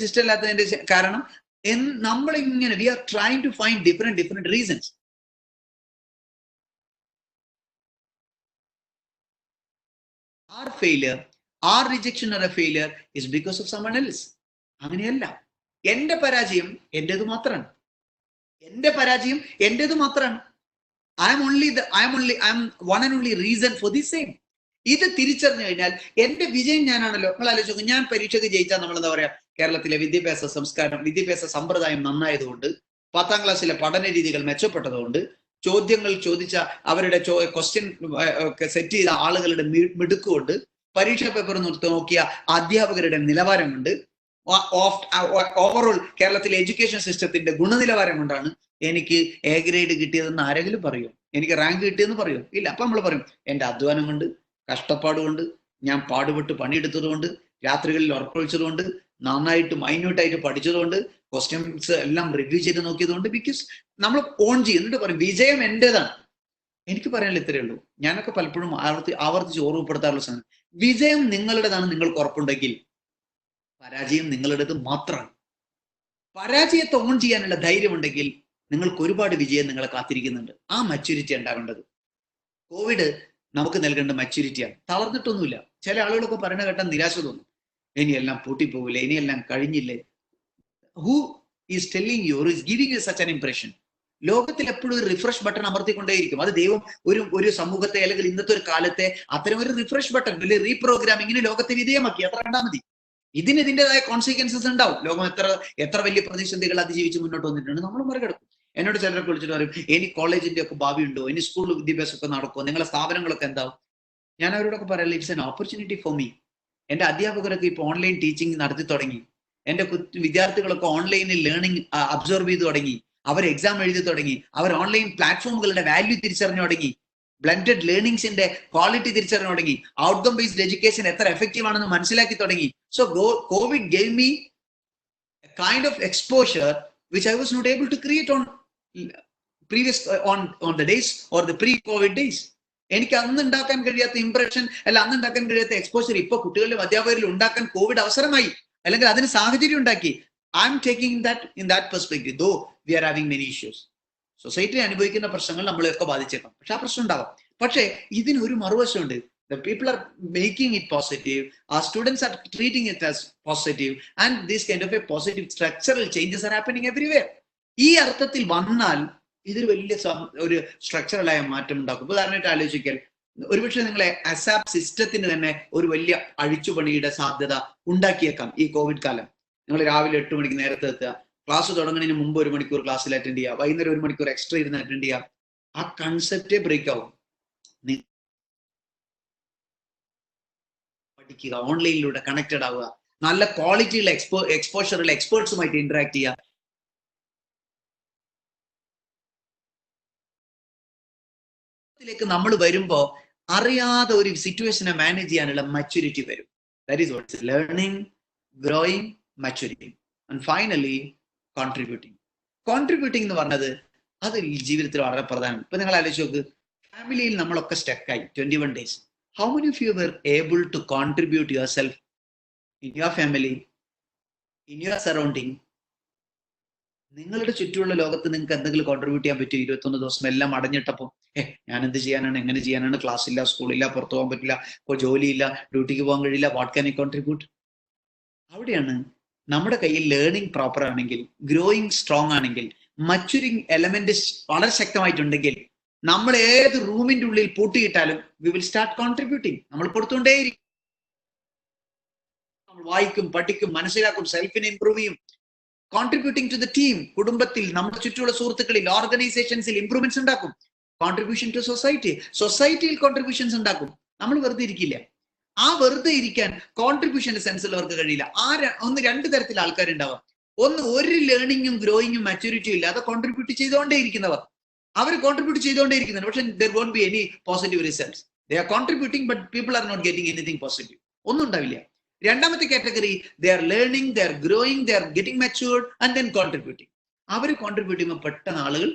സിസ്റ്റം ഇല്ലാത്തതിന്റെ കാരണം നമ്മളിങ്ങനെ we are trying to find different reasons. Our failure, our rejection or a failure is because of someone else. അങ്ങനെയല്ല. എന്റെ പരാജയം എന്റേത് മാത്രമാണ്. എന്റെ പരാജയം എന്റേത് മാത്രമാണ്. I am one and only reason for the same. ഇത് തിരിച്ചറിഞ്ഞു കഴിഞ്ഞാൽ എന്റെ വിജയം ഞാനാണല്ലോ. നിങ്ങൾ ആലോചിച്ചു, ഞാൻ പരീക്ഷയ്ക്ക് ജയിച്ചാൽ നമ്മൾ എന്താ പറയാ, കേരളത്തിലെ വിദ്യാഭ്യാസ സംസ്കാരം, വിദ്യാഭ്യാസ സമ്പ്രദായം നന്നായതുകൊണ്ട്, 10ാം ക്ലാസ്സിലെ പഠന രീതികൾ മെച്ചപ്പെട്ടതുകൊണ്ട്, ചോദ്യങ്ങൾ ചോദിച്ച അവരുടെ ക്വസ്റ്റ്യൻ സെറ്റ് ചെയ്ത ആളുകളുടെ മിടുക്കുകൊണ്ട്, പരീക്ഷാ പേപ്പർ നോക്കിയ അധ്യാപകരുടെ നിലവാരം കൊണ്ട്, ഓവറോൾ കേരളത്തിലെ എഡ്യൂക്കേഷൻ സിസ്റ്റത്തിന്റെ ഗുണനിലവാരം കൊണ്ടാണ് എനിക്ക് എ ഗ്രേഡ് കിട്ടിയതെന്ന് ആരെങ്കിലും പറയോ? എനിക്ക് റാങ്ക് കിട്ടിയെന്ന് പറയോ? ഇല്ല. അപ്പൊ നമ്മൾ പറയും, എന്റെ അധ്വാനം കൊണ്ട്, കഷ്ടപ്പാട് കൊണ്ട്, ഞാൻ പാടുപെട്ട് പണിയെടുത്തത് കൊണ്ട്, രാത്രികളിൽ ഉറക്കൊഴിച്ചത് കൊണ്ട്, നന്നായിട്ട് മൈന്യൂട്ടായിട്ട് പഠിച്ചതുകൊണ്ട്, ക്വസ്റ്റ്യൻസ് എല്ലാം റിവ്യൂ ചെയ്ത് നോക്കിയതുകൊണ്ട്, ബിക്കോസ് നമ്മൾ ഓൺ ചെയ്യും. എന്നിട്ട് പറയും വിജയം എന്റേതാണ്. എനിക്ക് പറയാനുള്ള ഇത്രയേ ഉള്ളൂ. ഞാനൊക്കെ പലപ്പോഴും ആവർത്തിച്ച് ഓർമ്മപ്പെടുത്താറുള്ള സാധനം, വിജയം നിങ്ങളുടേതാണ് നിങ്ങൾക്ക് ഉറപ്പുണ്ടെങ്കിൽ പരാജയം നിങ്ങളുടേത് മാത്രമാണ്. പരാജയത്തെ ഓൺ ചെയ്യാനുള്ള ധൈര്യമുണ്ടെങ്കിൽ നിങ്ങൾക്ക് ഒരുപാട് വിജയം നിങ്ങളെ കാത്തിരിക്കുന്നുണ്ട്. ആ മച്യൂരിറ്റി ഉണ്ടാവേണ്ടത്. കോവിഡ് നമുക്ക് നൽകേണ്ട മച്യൂരിറ്റിയാണ്. തളർന്നിട്ടൊന്നുമില്ല. ചില ആളുകളൊക്കെ പറയുന്ന കേട്ടാൽ നിരാശ തോന്നും. ഇനിയെല്ലാം പൂട്ടിപ്പോകില്ലേ, ഇനിയെല്ലാം കഴിഞ്ഞില്ലേ. Who is telling you, is giving you such an impression? ലോകത്തിൽ എപ്പോഴും ഒരു റിഫ്രഷ് ബട്ടൺ അമർത്തിക്കൊണ്ടേയിരിക്കും. അത് ദൈവം ഒരു സമൂഹത്തെ അല്ലെങ്കിൽ ഇന്നത്തെ ഒരു കാലത്തെ അത്തരം ഒരു റിഫ്രഷ് ബട്ടൺ, വലിയ റീപ്രോഗ്രാമിങ്ങിന് ലോകത്തെ വിധേയമാക്കി. അത്ര കണ്ടാൽ മതി. ഇതിൻ്റെതായ കോൺസിക്വൻസസ് ഉണ്ടാവും. ലോകം എത്ര വലിയ പ്രതിസന്ധികൾ അതിജീവിച്ച് മുന്നോട്ട് വന്നിട്ടുണ്ട്, നമ്മൾ മറികടക്കും. എന്നോട് ചിലരൊക്കെ വിളിച്ചിട്ട് പറയും, ഇനി കോളേജിന്റെ ഒക്കെ ഭാവി ഉണ്ടോ, ഇനി സ്കൂൾ വിദ്യാഭ്യാസമൊക്കെ നടക്കുമോ, നിങ്ങളെ സ്ഥാപനങ്ങളൊക്കെ എന്താവും? ഞാൻ അവരോടൊക്കെ പറയല്ല, it's an opportunity for me. എന്റെ അധ്യാപകരൊക്കെ ഇപ്പോൾ ഓൺലൈൻ ടീച്ചിങ് നടത്തി തുടങ്ങി. എന്റെ വിദ്യാർത്ഥികളൊക്കെ ഓൺലൈനിൽ ലേണിംഗ് അബ്സോർവ് ചെയ്തു തുടങ്ങി. അവർ എക്സാം എഴുതി തുടങ്ങി. അവർ ഓൺലൈൻ പ്ലാറ്റ്ഫോമുകളുടെ വാല്യൂ തിരിച്ചറിഞ്ഞു തുടങ്ങി. ബ്ലെൻഡഡ് ലേണിംഗ്സിന്റെ ക്വാളിറ്റി തിരിച്ചറിഞ്ഞു തുടങ്ങി. ഔട്ട്കം ബേസ്ഡ് എഡ്യൂക്കേഷൻ എത്ര എഫക്റ്റീവ് ആണെന്ന് മനസ്സിലാക്കി തുടങ്ങി. So COVID gave me a kind of exposure which I was not able to create on the days or the pre-COVID days. എനിക്ക് അന്ന് ഉണ്ടാക്കാൻ കഴിയാത്ത ഇംപ്രഷൻ അല്ല, അന്ന് ഉണ്ടാക്കാൻ കഴിയാത്ത എക്സ്പോഷർ ഇപ്പൊ കുട്ടികളിലും അധ്യാപകരിലും ഉണ്ടാക്കാൻ കോവിഡ് അവസരമായി, അല്ലെങ്കിൽ അതിന് സാഹചര്യം ഉണ്ടാക്കി. I am taking that in that perspective. Though we are having many issues. Society അനുഭവിക്കുന്ന പ്രശ്നങ്ങൾ നമ്മളെയൊക്കെ ബാധിച്ചേക്കാം. പക്ഷെ ആ പ്രശ്നം ഉണ്ടാവാം. പക്ഷേ ഇതിനൊരു മറുവശമുണ്ട്. The people are making it positive. Our students are treating it as positive, and this kind of a positive structural changes are happening everywhere. ഈ അർത്ഥത്തിൽ വന്നാൽ ഇതൊരു വലിയ ഒരു സ്ട്രക്ചറലായ മാറ്റം ഉണ്ടാക്കും. ഉദാഹരണമായിട്ട് ആലോചിക്കൽ, ഒരുപക്ഷെ നിങ്ങളെ അസാപ് സിസ്റ്റത്തിന് തന്നെ ഒരു വലിയ അഴിച്ചുപണിയുടെ സാധ്യത ഉണ്ടാക്കിയേക്കാം ഈ കോവിഡ് കാലം. നിങ്ങൾ രാവിലെ 8 മണിക്ക് നേരത്തെ എത്തുക, ക്ലാസ് തുടങ്ങുന്നതിന് മുമ്പ് 1 മണിക്കൂർ ക്ലാസ്സിൽ അറ്റൻഡ് ചെയ്യുക, വൈകുന്നേരം 1 മണിക്കൂർ എക്സ്ട്രാ ഇരുന്ന് അറ്റൻഡ് ചെയ്യുക. ആ കൺസെപ്റ്റേ ബ്രേക്ക് ആവും. പഠിക്കുക, ഓൺലൈനിലൂടെ കണക്റ്റഡ് ആവുക, നല്ല ക്വാളിറ്റിയുള്ള എക്സ്പോഷറുള്ള എക്സ്പേർട്സുമായിട്ട് ഇന്ററാക്ട് ചെയ്യുക. ിലേക്ക് നമ്മൾ വരുമ്പോ അറിയാതെ ഒരു സിറ്റുവേഷനെ മാനേജ് ചെയ്യാനുള്ള മച്യൂരിറ്റി വരും. That is what learning, growing, maturity, and finally contributing. Contributing എന്ന് പറഞ്ഞത് അത് ജീവിതത്തിൽ വളരെ പ്രധാനം. ഇപ്പൊ നിങ്ങൾ ആലോചിച്ച് നോക്ക്, ഫാമിലിയിൽ നമ്മളൊക്കെ സ്റ്റക്കായി 21 days. How many of you were able to contribute yourself in your family, in your surrounding? നിങ്ങളുടെ ചുറ്റുമുള്ള ലോകത്ത് നിങ്ങൾക്ക് എന്തെങ്കിലും കോൺട്രിബ്യൂട്ട് ചെയ്യാൻ പറ്റും? 21 ദിവസം എല്ലാം അടഞ്ഞിട്ടപ്പോൾ ഞാൻ എന്ത് ചെയ്യാനാണ്, എങ്ങനെ ചെയ്യാനാണ്, ക്ലാസ് ഇല്ല, സ്കൂളില്ല, പുറത്തു പോകാൻ പറ്റില്ല, ഇപ്പോൾ ജോലിയില്ല, ഡ്യൂട്ടിക്ക് പോകാൻ കഴിയില്ല, വാട്ട് ക്യാൻ ഐ കോൺട്രിബ്യൂട്ട്? അവിടെയാണ് നമ്മുടെ കയ്യിൽ ലേണിംഗ് പ്രോപ്പർ ആണെങ്കിൽ, ഗ്രോയിങ് സ്ട്രോങ് ആണെങ്കിൽ, മച്യൂരിങ് എലമെന്റ് വളരെ ശക്തമായിട്ടുണ്ടെങ്കിൽ, നമ്മൾ ഏത് റൂമിന്റെ ഉള്ളിൽ പൂട്ടിയിട്ടാലും വി വിൽ സ്റ്റാർട്ട് കോൺട്രിബ്യൂട്ടിങ്. നമ്മൾ കൊടുത്തുകൊണ്ടേയിരിക്കും. നമ്മൾ വായിക്കും, പഠിക്കും, മനസ്സിലാക്കും, സെൽഫിനെ ഇംപ്രൂവ് ചെയ്യും. കോൺട്രിബ്യൂട്ടിങ് ടു ദ ടീം, കുടുംബത്തിൽ, നമ്മുടെ ചുറ്റുമുള്ള സുഹൃത്തുക്കളിൽ, ഓർഗനൈസേഷൻസിൽ ഇംപ്രൂവ്മെന്റ്സ് ഉണ്ടാക്കും. കോൺട്രിബ്യൂഷൻ ടു സൊസൈറ്റി, സൊസൈറ്റിയിൽ കോൺട്രിബ്യൂഷൻസ് ഉണ്ടാക്കും. നമ്മൾ വെറുതെ ഇരിക്കില്ല. ആ വെറുതെ ഇരിക്കാൻ കോൺട്രിബ്യൂഷന്റെ സെൻസിലുള്ളവർക്ക് കഴിയില്ല. രണ്ട് തരത്തിൽ ആൾക്കാരുണ്ടാവാം. ഒന്ന്, ഒരു ലേണിങ്ങും ഗ്രോയിങ്ങും മച്യൂരിറ്റിയും ഇല്ലാതെ കോൺട്രിബ്യൂട്ട് ചെയ്തുകൊണ്ടേയിരിക്കുന്നവർ. അവർ കോൺട്രിബ്യൂട്ട് ചെയ്തുകൊണ്ടേയിരിക്കുന്നത്, പക്ഷെ there won't be any positive results. They are contributing, but people are not getting anything positive. ഒന്നും ഉണ്ടാവില്ല. രണ്ടാമത്തെ category, they are learning, they are growing, they are getting matured and then contributing. അവർ കോൺട്രിബ്യൂട്ട് ചെയ്യുമ്പോൾ പെട്ടെന്ന് ആളുകൾ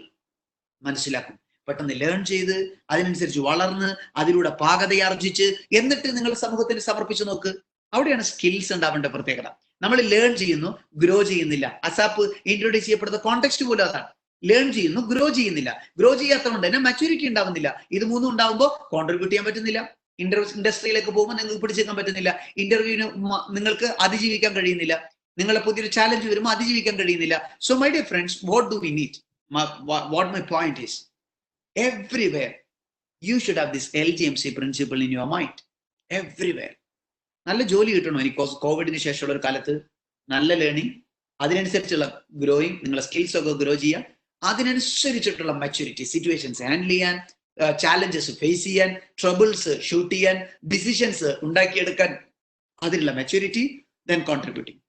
മനസ്സിലാക്കും, പെട്ടെന്ന് ലേൺ ചെയ്ത് അതിനനുസരിച്ച് വളർന്ന് അതിലൂടെ പാകതയാർജിച്ച് എന്നിട്ട് നിങ്ങൾ സമൂഹത്തിന് സമർപ്പിച്ചു നോക്ക്. അവിടെയാണ് സ്കിൽസ് ഉണ്ടാവേണ്ട പ്രത്യേകത. നമ്മൾ ലേൺ ചെയ്യുന്നു, ഗ്രോ ചെയ്യുന്നില്ല. അസാപ്പ് ഇൻട്രൊഡ്യൂസ് ചെയ്യപ്പെടുന്ന കോണ്ടെക്സ്റ്റ് പോലും അതാണ്. ലേൺ ചെയ്യുന്നു, ഗ്രോ ചെയ്യുന്നില്ല. ഗ്രോ ചെയ്യാത്തതുകൊണ്ട് തന്നെ മച്യൂരിറ്റി ഉണ്ടാവുന്നില്ല. ഇത് മൂന്നും ഉണ്ടാവുമ്പോൾ കോൺട്രിബ്യൂട്ട് ചെയ്യാൻ പറ്റുന്നില്ല. ഇൻഡസ്ട്രിയിലേക്ക് പോകുമ്പോൾ നിങ്ങൾക്ക് പിടിച്ചേക്കാൻ പറ്റുന്നില്ല. ഇന്റർവ്യൂവിന് നിങ്ങൾക്ക് അതിജീവിക്കാൻ കഴിയുന്നില്ല. നിങ്ങളെ പുതിയൊരു ചാലഞ്ച് വരുമ്പോൾ അതിജീവിക്കാൻ കഴിയുന്നില്ല. So my dear friends, what do we need? What my point is, everywhere you should have this LGMC principle in your mind. Everywhere. നല്ല ജോലി കിട്ടണോ എനിക്ക് കോവിഡിന് ശേഷമുള്ള ഒരു കാലത്ത്? നല്ല ലേണിംഗ്, അതിനനുസരിച്ചുള്ള ഗ്രോയിങ്, നിങ്ങളെ സ്കിൽസ് ഒക്കെ ഗ്രോ ചെയ്യാൻ, അതിനനുസരിച്ചിട്ടുള്ള മച്യൂരിറ്റി, സിറ്റുവേഷൻസ് ഹാൻഡിൽ ചെയ്യാൻ, ചാലഞ്ചസ് ഫേസ് ചെയ്യാൻ, ട്രബിൾസ് ഷൂട്ട് ചെയ്യാൻ, ഡിസിഷൻസ് ഉണ്ടാക്കിയെടുക്കാൻ, അതിനുള്ള മച്യൂരിറ്റി, ദെൻ കോൺട്രിബ്യൂട്ടിങ്.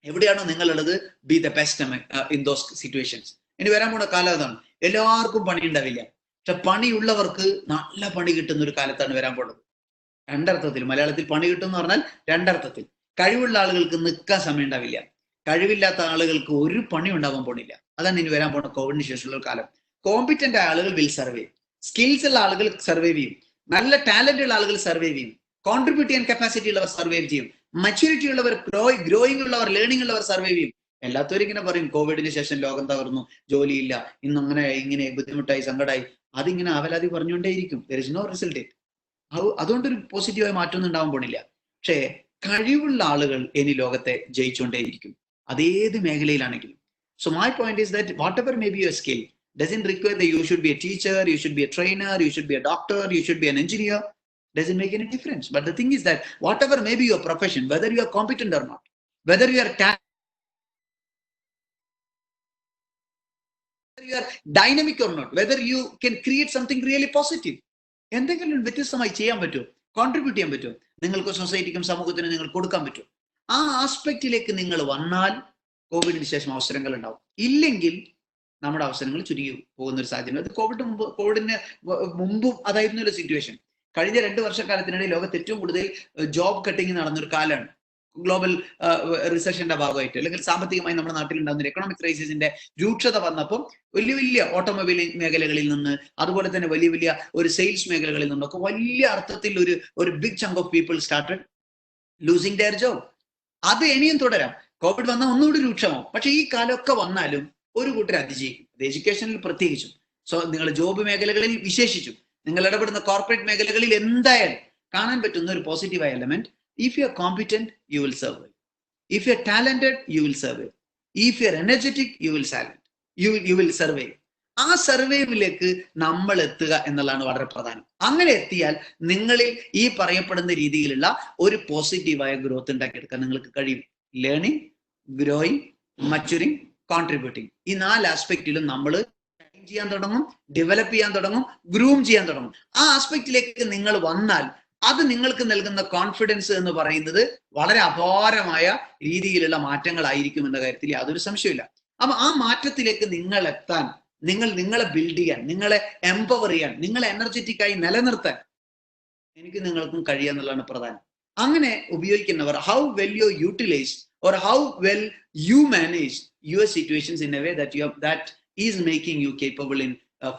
എവിടെയാണോ നിങ്ങളുള്ളത്, be the best in those situations. ഇനി വരാൻ പോണ കാലം അതാണ്. എല്ലാവർക്കും പണി ഉണ്ടാവില്ല, പക്ഷെ പണിയുള്ളവർക്ക് നല്ല പണി കിട്ടുന്ന ഒരു കാലത്താണ് വരാൻ പോകുന്നത്. രണ്ടർത്ഥത്തിൽ, മലയാളത്തിൽ പണി കിട്ടും എന്ന് പറഞ്ഞാൽ രണ്ടർത്ഥത്തിൽ. കഴിവുള്ള ആളുകൾക്ക് നിൽക്കാൻ സമയം ഉണ്ടാവില്ല. കഴിവില്ലാത്ത ആളുകൾക്ക് ഒരു പണി ഉണ്ടാവാൻ പോണില്ല. അതാണ് ഇനി വരാൻ പോണ കോവിഡിന് ശേഷമുള്ള ഒരു കാലം. കോമ്പിറ്റന്റ് ആയ ആളുകൾ വിൽ സർവൈവ്, സ്കിൽസ് ഉള്ള ആളുകൾ സർവൈവ് ചെയ്യും, നല്ല ടാലന്റ് ഉള്ള ആളുകൾ സർവൈവ് ചെയ്യും, കോൺട്രിബ്യൂട്ട് ചെയ്യാൻ കപ്പാസിറ്റി ഉള്ളവർ സർവൈവ് ചെയ്യും, മച്യൂരിറ്റി ഉള്ളവർ, ഗ്രോയിങ് ഉള്ളവർ, ലേണിംഗ് ഉള്ളവർ സർവൈവ് ചെയ്യും. എല്ലാത്തവരും ഇങ്ങനെ പറയും കോവിഡിന് ശേഷം ലോകം തകർന്നു, ജോലിയില്ല, ഇന്ന് അങ്ങനെ ഇങ്ങനെ ബുദ്ധിമുട്ടായി, സങ്കടമായി. അതിങ്ങനെ അവലാതി പറഞ്ഞുകൊണ്ടേയിരിക്കും. There is no result. അതുകൊണ്ടൊരു പോസിറ്റീവായ മാറ്റമൊന്നും ഉണ്ടാവാൻ പോണില്ല. പക്ഷേ കഴിവുള്ള ആളുകൾ ഇനി ലോകത്തെ ജയിച്ചുകൊണ്ടേയിരിക്കും, അതേത് മേഖലയിലാണെങ്കിലും. So my point is that whatever may be your skill doesn't require that you should be a teacher, you should be a trainer, you should be a doctor, you should be an engineer. Doesn't make any difference. But the thing is that whatever may be your profession, whether you are competent or not, whether you are dynamic or not, whether you can create something really positive, എന്തെങ്കിലും വ്യത്യസ്തമായി ചെയ്യാൻ പറ്റുമോ, കോൺട്രിബ്യൂട്ട് ചെയ്യാൻ പറ്റുമോ, നിങ്ങൾക്ക് സൊസൈറ്റിക്കും സമൂഹത്തിനും നിങ്ങൾ കൊടുക്കാൻ പറ്റുമോ, ആ ആസ്പെക്റ്റിലേക്ക് നിങ്ങൾ വന്നാൽ കോവിഡിന് ശേഷം അവസരങ്ങൾ ഉണ്ടാവും. ഇല്ലെങ്കിൽ നമ്മുടെ അവസരങ്ങൾ ചുരുങ്ങി പോകുന്ന ഒരു സാഹചര്യം. അത് കോവിഡിന് മുമ്പും അതായിരുന്നു ഒരു സിറ്റുവേഷൻ. കഴിഞ്ഞ 2 വർഷക്കാലത്തിനിടയിൽ ലോകത്ത് ഏറ്റവും കൂടുതൽ ജോബ് കട്ടിങ് നടന്നൊരു കാലമാണ്. ഗ്ലോബൽ റിസഷന്റെ ഭാഗമായിട്ട്, അല്ലെങ്കിൽ സാമ്പത്തികമായി നമ്മുടെ നാട്ടിൽ ഉണ്ടാകുന്ന എക്കണോമിക് ക്രൈസിസിന്റെ രൂക്ഷത വന്നപ്പോൾ വലിയ വലിയ ഓട്ടോമൊബൈൽ മേഖലകളിൽ നിന്ന്, അതുപോലെ തന്നെ വലിയ വലിയ ഒരു സെയിൽസ് മേഖലകളിൽ നിന്നൊക്കെ വലിയ അർത്ഥത്തിൽ ഒരു big chunk of people started losing their job. അത് ഇനിയും തുടരാം. കോവിഡ് വന്നാൽ ഒന്നുകൂടി രൂക്ഷമാവും. പക്ഷെ ഈ കാലമൊക്കെ വന്നാലും ഒരു കൂട്ടർ അതിജയിക്കും. അത് എഡ്യൂക്കേഷനിൽ പ്രത്യേകിച്ചും, നിങ്ങൾ ജോബ് മേഖലകളിൽ വിശേഷിച്ചും, നിങ്ങൾ ഇടപെടുന്ന കോർപ്പറേറ്റ് മേഖലകളിൽ എന്തായാലും കാണാൻ പറ്റുന്ന ഒരു പോസിറ്റീവായ element, if you are competent, you will survive. If you are talented, you will survive. If you are energetic, you will survive. ആ സർവൈവിലേക്ക് നമ്മൾ എത്തുക എന്നുള്ളതാണ് വളരെ പ്രധാനം. അങ്ങനെ എത്തിയാൽ നിങ്ങളിൽ ഈ പറയപ്പെടുന്ന രീതിയിലുള്ള ഒരു പോസിറ്റീവായ ഗ്രോത്ത് ഉണ്ടാക്കിയെടുക്കാൻ നിങ്ങൾക്ക് കഴിയും. ലേണിംഗ്, ഗ്രോയിങ്, മച്ചുറിങ്, കോൺട്രിബ്യൂട്ടിങ്, ഈ 4 ആസ്പെക്റ്റിലും നമ്മൾ ചെയ്യാൻ തുടങ്ങും, ഡെവലപ്പ് ചെയ്യാൻ തുടങ്ങും, ഗ്രൂം ചെയ്യാൻ തുടങ്ങും. ആ ആസ്പെക്റ്റിലേക്ക് നിങ്ങൾ വന്നാൽ അത് നിങ്ങൾക്ക് നൽകുന്ന കോൺഫിഡൻസ് എന്ന് പറയുന്നത് വളരെ അപാരമായ രീതിയിലുള്ള മാറ്റങ്ങളായിരിക്കും എന്ന കാര്യത്തിൽ യാതൊരു സംശയമില്ല. അപ്പൊ ആ മാറ്റത്തിലേക്ക് നിങ്ങൾ എത്താൻ, നിങ്ങളെ ബിൽഡ് ചെയ്യാൻ, നിങ്ങളെ എംപവർ ചെയ്യാൻ, നിങ്ങളെ എനർജറ്റിക് ആയി നിലനിർത്താൻ എനിക്ക് നിങ്ങൾക്കും കഴിയാന്നുള്ളതാണ് പ്രധാനം. അങ്ങനെ ഉപയോഗിക്കുന്നവർ, how well you utilise or how well you manage your situations in a way that is making you capable in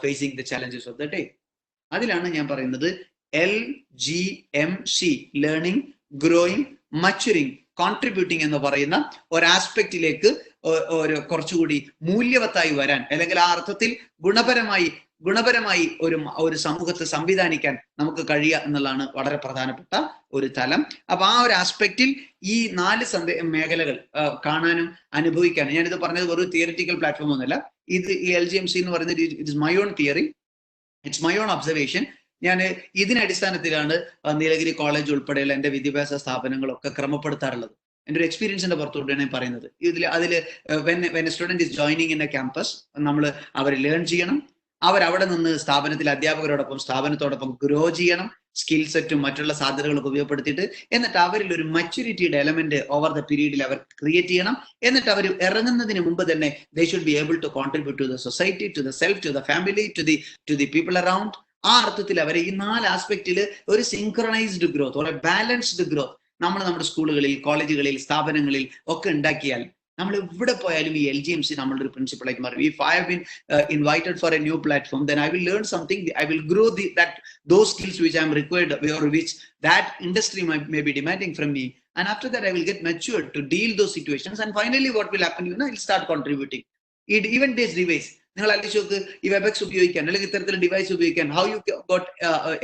facing the challenges of the day. അതിലാണ് ഞാൻ പറയുന്നത് LGMC, ലേണിംഗ്, ഗ്രോയിങ്, മച്ചുറിങ്, കോൺട്രിബ്യൂട്ടിങ് എന്ന് പറയുന്ന ഒരു ആസ്പെക്റ്റിലേക്ക് ഒരു കുറച്ചുകൂടി മൂല്യവത്തായി വരാൻ, അല്ലെങ്കിൽ ആ അർത്ഥത്തിൽ ഗുണപരമായി ഒരു സമൂഹത്തെ സംവിധാനിക്കാൻ നമുക്ക് കഴിയുക എന്നുള്ളതാണ് വളരെ പ്രധാനപ്പെട്ട ഒരു തലം. അപ്പൊ ആ ഒരു ആസ്പെക്റ്റിൽ ഈ 4 മേഖലകൾ കാണാനും അനുഭവിക്കാനും, ഞാനിത് പറഞ്ഞത് ഒരു തിയറിറ്റിക്കൽ പ്ലാറ്റ്ഫോം ഒന്നുമല്ല. ഇത് ഈ LGMC എന്ന് പറയുന്നത് it's my own theory, it's my own observation. ഞാൻ ഇതിനടിസ്ഥാനത്തിലാണ് നീലഗിരി കോളേജ് ഉൾപ്പെടെയുള്ള എൻ്റെ വിദ്യാഭ്യാസ സ്ഥാപനങ്ങളൊക്കെ ക്രമപ്പെടുത്താറുള്ളത്. എൻ്റെ ഒരു എക്സ്പീരിയൻസിന്റെ പുറത്തോട്ടാണ് ഞാൻ പറയുന്നത്. അതിൽ when student is joining in A campus, നമ്മൾ അവർ ലേൺ ചെയ്യണം, അവിടെ നിന്ന് സ്ഥാപനത്തിലെ അധ്യാപകരോടൊപ്പം സ്ഥാപനത്തോടൊപ്പം ഗ്രോ ചെയ്യണം, സ്കിൽ സെറ്റും മറ്റുള്ള സാധ്യതകളൊക്കെ ഉപയോഗപ്പെടുത്തിയിട്ട്, എന്നിട്ട് അവരിൽ ഒരു മച്യൂരിറ്റിയുടെ എലമെന്റ് ഓവർ ദ പീരീഡിൽ അവർ ക്രിയേറ്റ് ചെയ്യണം. എന്നിട്ട് അവർ ഇറങ്ങുന്നതിന് മുമ്പ് തന്നെ they should be able to contribute to the society, to the self, to the family, to the people around. ആ അർത്ഥത്തിൽ അവരെ ഈ 4 ആസ്പെക്റ്റിൽ ഒരു സിങ്ക്രണൈസ്ഡ് ഗ്രോത്ത്, ഒരു ബാലൻസ്ഡ് ഗ്രോത്ത് നമ്മുടെ സ്കൂളുകളിൽ, കോളേജുകളിൽ, സ്ഥാപനങ്ങളിൽ ഒക്കെ ഉണ്ടാക്കിയാൽ നമ്മൾ എവിടെ പോയാലും ഈ LGMC നമ്മളുടെ ഒരു പ്രിൻസിപ്പിളായിട്ട് മാറും. If I have been invited for a new platform, then I will learn something, I will grow those skills which I am required, or which that industry may be demanding from me, and after that I will get matured to deal those situations, and finally what will happen, I will start contributing. Even this device, നിങ്ങൾ ആലോചിച്ച് ഈ വെബെക്സ് ഉപയോഗിക്കാൻ, അല്ലെങ്കിൽ ഇത്തരത്തിലുള്ള ഡിവൈസ് ഉപയോഗിക്കാൻ, how you got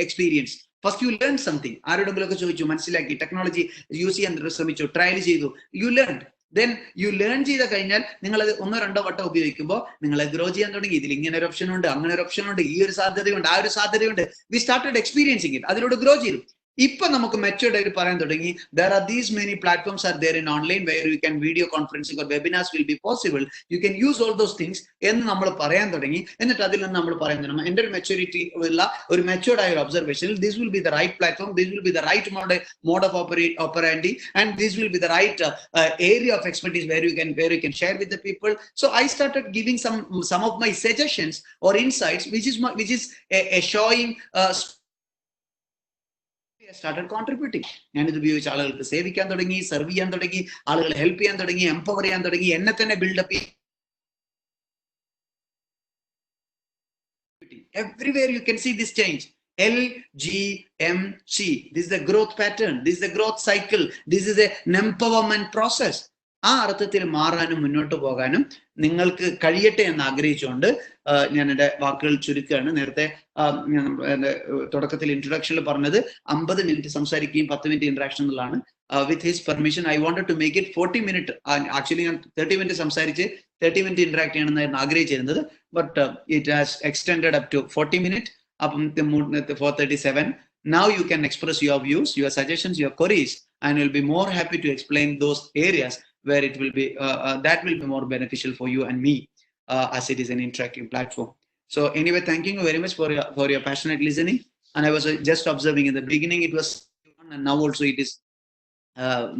experience? First you learn something, ആരോടെങ്കിലും ഒക്കെ ചോദിച്ചു, മനസ്സിലാക്കി, ടെക്നോളജി യൂസ് ചെയ്യാൻ ശ്രമിച്ചു, ട്രയൽ ചെയ്തു, you learn. Then you learn ചെയ്ത് കഴിഞ്ഞാൽ നിങ്ങൾ അത് 1-2 വട്ടം ഉപയോഗിക്കുമ്പോൾ നിങ്ങളെ ഗ്രോ ചെയ്യാൻ തുടങ്ങി. ഇതിൽ ഇങ്ങനെ ഒരു ഓപ്ഷൻ ഉണ്ട്, അങ്ങനെ ഒരു ഓപ്ഷൻ ഉണ്ട്, ഈ ഒരു സാധ്യതയുണ്ട്, ആ ഒരു സാധ്യതയുണ്ട്. വി സ്റ്റാർട്ടഡ് എക്സ്പീരിയൻസിങ് ഇറ്റ്, അതിലൂടെ ഗ്രോ ചെയ്തു. ഇപ്പൊ നമുക്ക് മെച്ചൂർഡ് ആയിട്ട് പറയാൻ തുടങ്ങി, there are these many platforms are there in online where you can video conferencing or webinars will be possible, you can use all those things എന്ന് നമ്മൾ പറയാൻ തുടങ്ങി. എന്നിട്ട് അതിൽ നിന്ന് നമ്മൾ പറയാൻ തുടങ്ങി, എൻ്റെ ഒരു മെച്ചൂരിറ്റി ഉള്ള ഒരു മെച്ചൂർഡ് ആയ ഒരു ഒബ്സർവേഷനിൽ this will be the right platform, this will be the right mode of operandi, and this will be the right area of expertise where you can share with the people. So I started giving some of my suggestions or insights, which is a showing I started contributing. ഞാൻ ഇത് ഉപയോഗിച്ച് ആളുകൾക്ക് സേവിക്കാൻ തുടങ്ങി, സെർവ് ചെയ്യാൻ തുടങ്ങി, ആളുകളെ ഹെൽപ്പ് ചെയ്യാൻ തുടങ്ങി, എംപവർ ചെയ്യാൻ തുടങ്ങി, എന്നെ തന്നെ build-up. Everywhere you can see this change. LGMC. This is the growth pattern. This is the growth cycle. This is an empowerment process. ആ അർത്ഥത്തിൽ മാറാനും മുന്നോട്ട് പോകാനും നിങ്ങൾക്ക് കഴിയട്ടെ എന്ന് ആഗ്രഹിച്ചുകൊണ്ട് ഞാൻ എൻ്റെ വാക്കുകൾ ചുരുക്കുകയാണ്. നേരത്തെ തുടക്കത്തിൽ ഇൻട്രൊഡക്ഷനിൽ പറഞ്ഞത് 50 മിനിറ്റ് സംസാരിക്കുകയും 10 മിനിറ്റ് ഇന്ററാക്ഷൻ എന്നുള്ളതാണ്. With his permission I wanted to make it 40 minute. Actually ഞാൻ 30 മിനിറ്റ് സംസാരിച്ച് 30 മിനിറ്റ് ഇന്ററാക്ട് ചെയ്യണമെന്നായിരുന്നു ആഗ്രഹിച്ചിരുന്നത്. But it has extended up to 40 minute. അപ്പം 4:37. Now you can express your views, your suggestions, your queries, and we'll be more happy to explain those areas where it will be that will be more beneficial for you and me, as it is an interactive platform. So anyway, thanking you very much for your passionate listening. And I was just observing in the beginning it was, and now also it is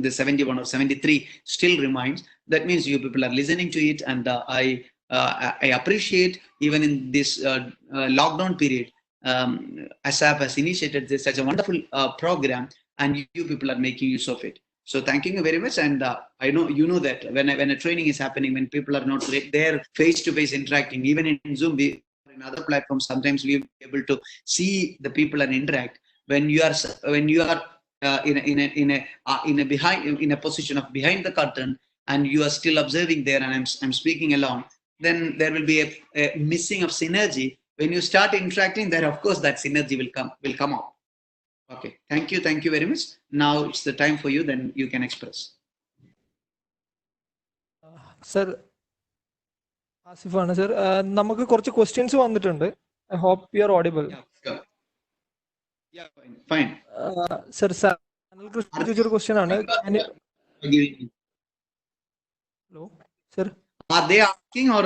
the 71 or 73 still remains. That means you people are listening to it, and I appreciate even in this lockdown period, ASAP has initiated this such a wonderful program, and you people are making use of it. So thanking you very much. And I know you know that when a training is happening, when people are not there face to face interacting, even in Zoom, in other platforms, sometimes we are able to see the people and interact. When you are in a position of behind the curtain, and you are still observing there, and I'm speaking alone, then there will be a missing of synergy. When you start interacting, then of course that synergy will come out. Okay, thank you very much. Now it's the time for you, then you can express. Sir, Asif ആണ് sir. നമുക്ക് കുറച്ച് questions വന്നിട്ടുണ്ട്. I hope you are audible. Yeah, fine. Sir, അനിൽകൃഷ്ണൻ ചോദിച്ചൊരു question ആണ്. Hello, sir. Are they asking or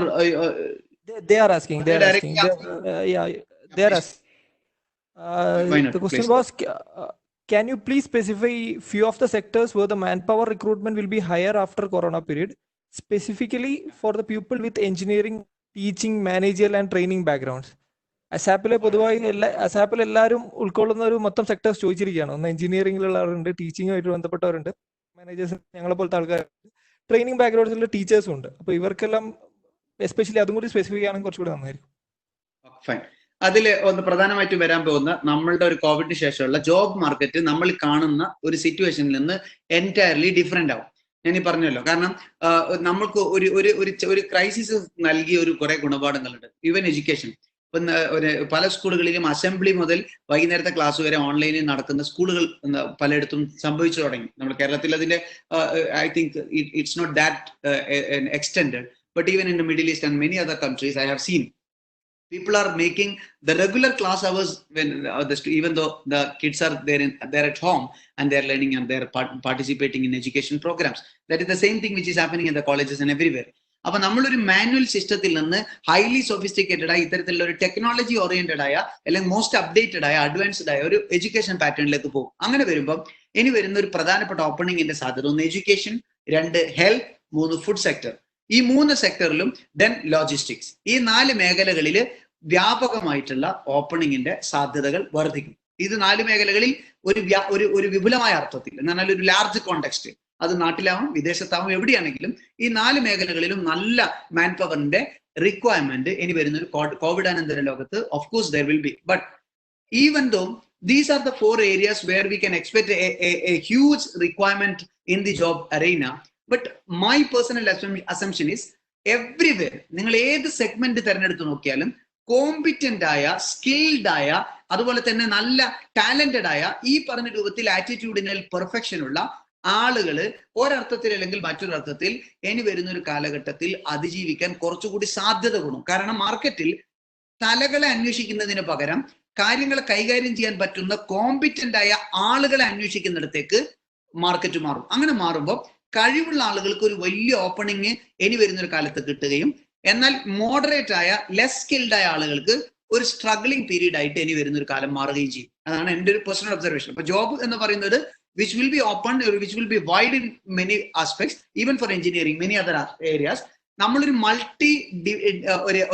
they are asking? They are asking. Yeah, they are asking. The question was, can you please specify few of the sectors where the manpower recruitment will be higher after corona period, specifically for the people with engineering, teaching, managerial and training backgrounds? അസാപ്പിലെ പൊതുവായി അസാപ്പിൽ എല്ലാവരും ഉൾക്കൊള്ളുന്ന ഒരു മൊത്തം സെക്ടേഴ്സ് ചോദിച്ചിരിക്കുകയാണ്. ഒന്ന് എഞ്ചിനീയറിംഗിലുള്ളവരുണ്ട്, ടീച്ചിങ്ങുമായിട്ട് ബന്ധപ്പെട്ടവരുണ്ട്, മാനേജേഴ്സ് ഞങ്ങളെ പോലത്തെ ആൾക്കാരുണ്ട്, ട്രെയിനിങ് ബാക്ക്ഗ്രൗണ്ട്സിലുള്ള ടീച്ചേഴ്സും ഉണ്ട്. അപ്പൊ ഇവർക്കെല്ലാം എസ്പെഷ്യലി അതും കൂടി സ്പെസിഫൈ ആണെങ്കിൽ കുറച്ചുകൂടി നന്നായിരിക്കും. അതിൽ ഒന്ന് പ്രധാനമായിട്ട് വരാൻ പോകുന്ന നമ്മളുടെ ഒരു കോവിഡിന് ശേഷമുള്ള ജോബ് മാർക്കറ്റ് നമ്മൾ കാണുന്ന ഒരു സിറ്റുവേഷനിൽ നിന്ന് എൻറ്റയർലി ഡിഫറെന്റ് ആവും. ഞാൻ ഈ പറഞ്ഞല്ലോ, കാരണം നമ്മൾക്ക് ഒരു ക്രൈസിസ് നൽകിയ ഒരു കുറെ ഗുണപാഠങ്ങളുണ്ട്. ഈവൻ എഡ്യൂക്കേഷൻ, ഇപ്പം പല സ്കൂളുകളിലും അസംബ്ലി മുതൽ വൈകുന്നേരത്തെ ക്ലാസ് വരെ ഓൺലൈനിൽ നടക്കുന്ന സ്കൂളുകൾ പലയിടത്തും സംഭവിച്ചു തുടങ്ങി. നമ്മുടെ കേരളത്തിൽ അതിന്റെ I think it's not that extended, but even in the Middle East and many other countries, I have seen people are making the regular class hours when even though the kids are they're at home and they're learning and they're participating in education programs. That is the same thing which is happening in the colleges and everywhere. അപ്പൊ നമ്മളൊരു മാനുവൽ സിസ്റ്റത്തിൽ നിന്ന് ഹൈലി സോഫിസ്റ്റിക്കേറ്റഡ് ആയ ഇത്തരത്തിലുള്ള ഒരു ടെക്നോളജി ഓറിയന്റഡ് ആയ അല്ലെങ്കിൽ മോസ്റ്റ് അപ്ഡേറ്റഡ് ആയ അഡ്വാൻസ്ഡ് ആയ ഒരു എഡ്യൂക്കേഷൻ പാറ്റേണിലേക്ക് പോകും. അങ്ങനെ വരുമ്പോൾ ഇനി വരുന്ന ഒരു പ്രധാനപ്പെട്ട ഓപ്പണിംഗിന്റെ സാധ്യത, 1 എഡ്യൂക്കേഷൻ, 2 ഹെൽത്ത്, 3 ഫുഡ് സെക്ടർ. ഈ 3 സെക്ടറിലും ദെൻ ലോജിസ്റ്റിക്സ്, ഈ 4 മേഖലകളിൽ വ്യാപകമായിട്ടുള്ള ഓപ്പണിംഗിന്റെ സാധ്യതകൾ വർദ്ധിക്കും. ഇത് 4 മേഖലകളിൽ ഒരു വിപുലമായ അർത്ഥത്തിൽ എന്ന് പറഞ്ഞാൽ ഒരു ലാർജ് കോണ്ടെക്സ്റ്റ്, അത് നാട്ടിലാവും വിദേശത്താവും എവിടെയാണെങ്കിലും ഈ 4 മേഖലകളിലും നല്ല മാൻ പവറിന്റെ റിക്വയർമെന്റ് ഇനി വരുന്ന ഒരു കോവിഡാനന്തര ലോകത്ത് of course there will be. But even though these are the 4 areas where we can expect a huge requirement in the job arena. But my personal assumption is everywhere, നിങ്ങൾ ഏത് സെഗ്മെന്റ് തിരഞ്ഞെടുത്ത് നോക്കിയാലും കോമ്പിറ്റന്റ് ആയ, സ്കിൽഡ് ആയ, അതുപോലെ തന്നെ നല്ല ടാലന്റഡ് ആയ, ഈ പറഞ്ഞ രൂപത്തിൽ ആറ്റിറ്റ്യൂഡിനൽ പെർഫെക്ഷൻ ഉള്ള ആളുകള് ഒരർത്ഥത്തിൽ അല്ലെങ്കിൽ മറ്റൊരർത്ഥത്തിൽ ഇനി വരുന്ന ഒരു കാലഘട്ടത്തിൽ അതിജീവിക്കാൻ കുറച്ചുകൂടി സാധ്യത കൂടും. കാരണം മാർക്കറ്റിൽ തലകളെ അന്വേഷിക്കുന്നതിന് പകരം കാര്യങ്ങളെ കൈകാര്യം ചെയ്യാൻ പറ്റുന്ന കോമ്പിറ്റന്റ് ആയ ആളുകളെ അന്വേഷിക്കുന്നിടത്തേക്ക് മാർക്കറ്റ് മാറും. അങ്ങനെ മാറുമ്പോൾ കഴിവുള്ള ആളുകൾക്ക് ഒരു വലിയ ഓപ്പണിങ് ഇനി വരുന്നൊരു കാലത്ത് കിട്ടുകയും, എന്നാൽ മോഡറേറ്റ് ആയ ലെസ് സ്കിൽഡ് ആയ ആളുകൾക്ക് ഒരു സ്ട്രഗ്ലിംഗ് പീരീഡ് ആയിട്ട് ഇനി വരുന്നൊരു കാലം മാറുകയും ചെയ്യും. അതാണ് എൻ്റെ ഒരു പേഴ്സണൽ ഒബ്സർവേഷൻ. അപ്പൊ ജോബ് എന്ന് പറയുന്നത് which will be open or which will be wide in many aspects, even for engineering, many other areas. നമ്മളൊരു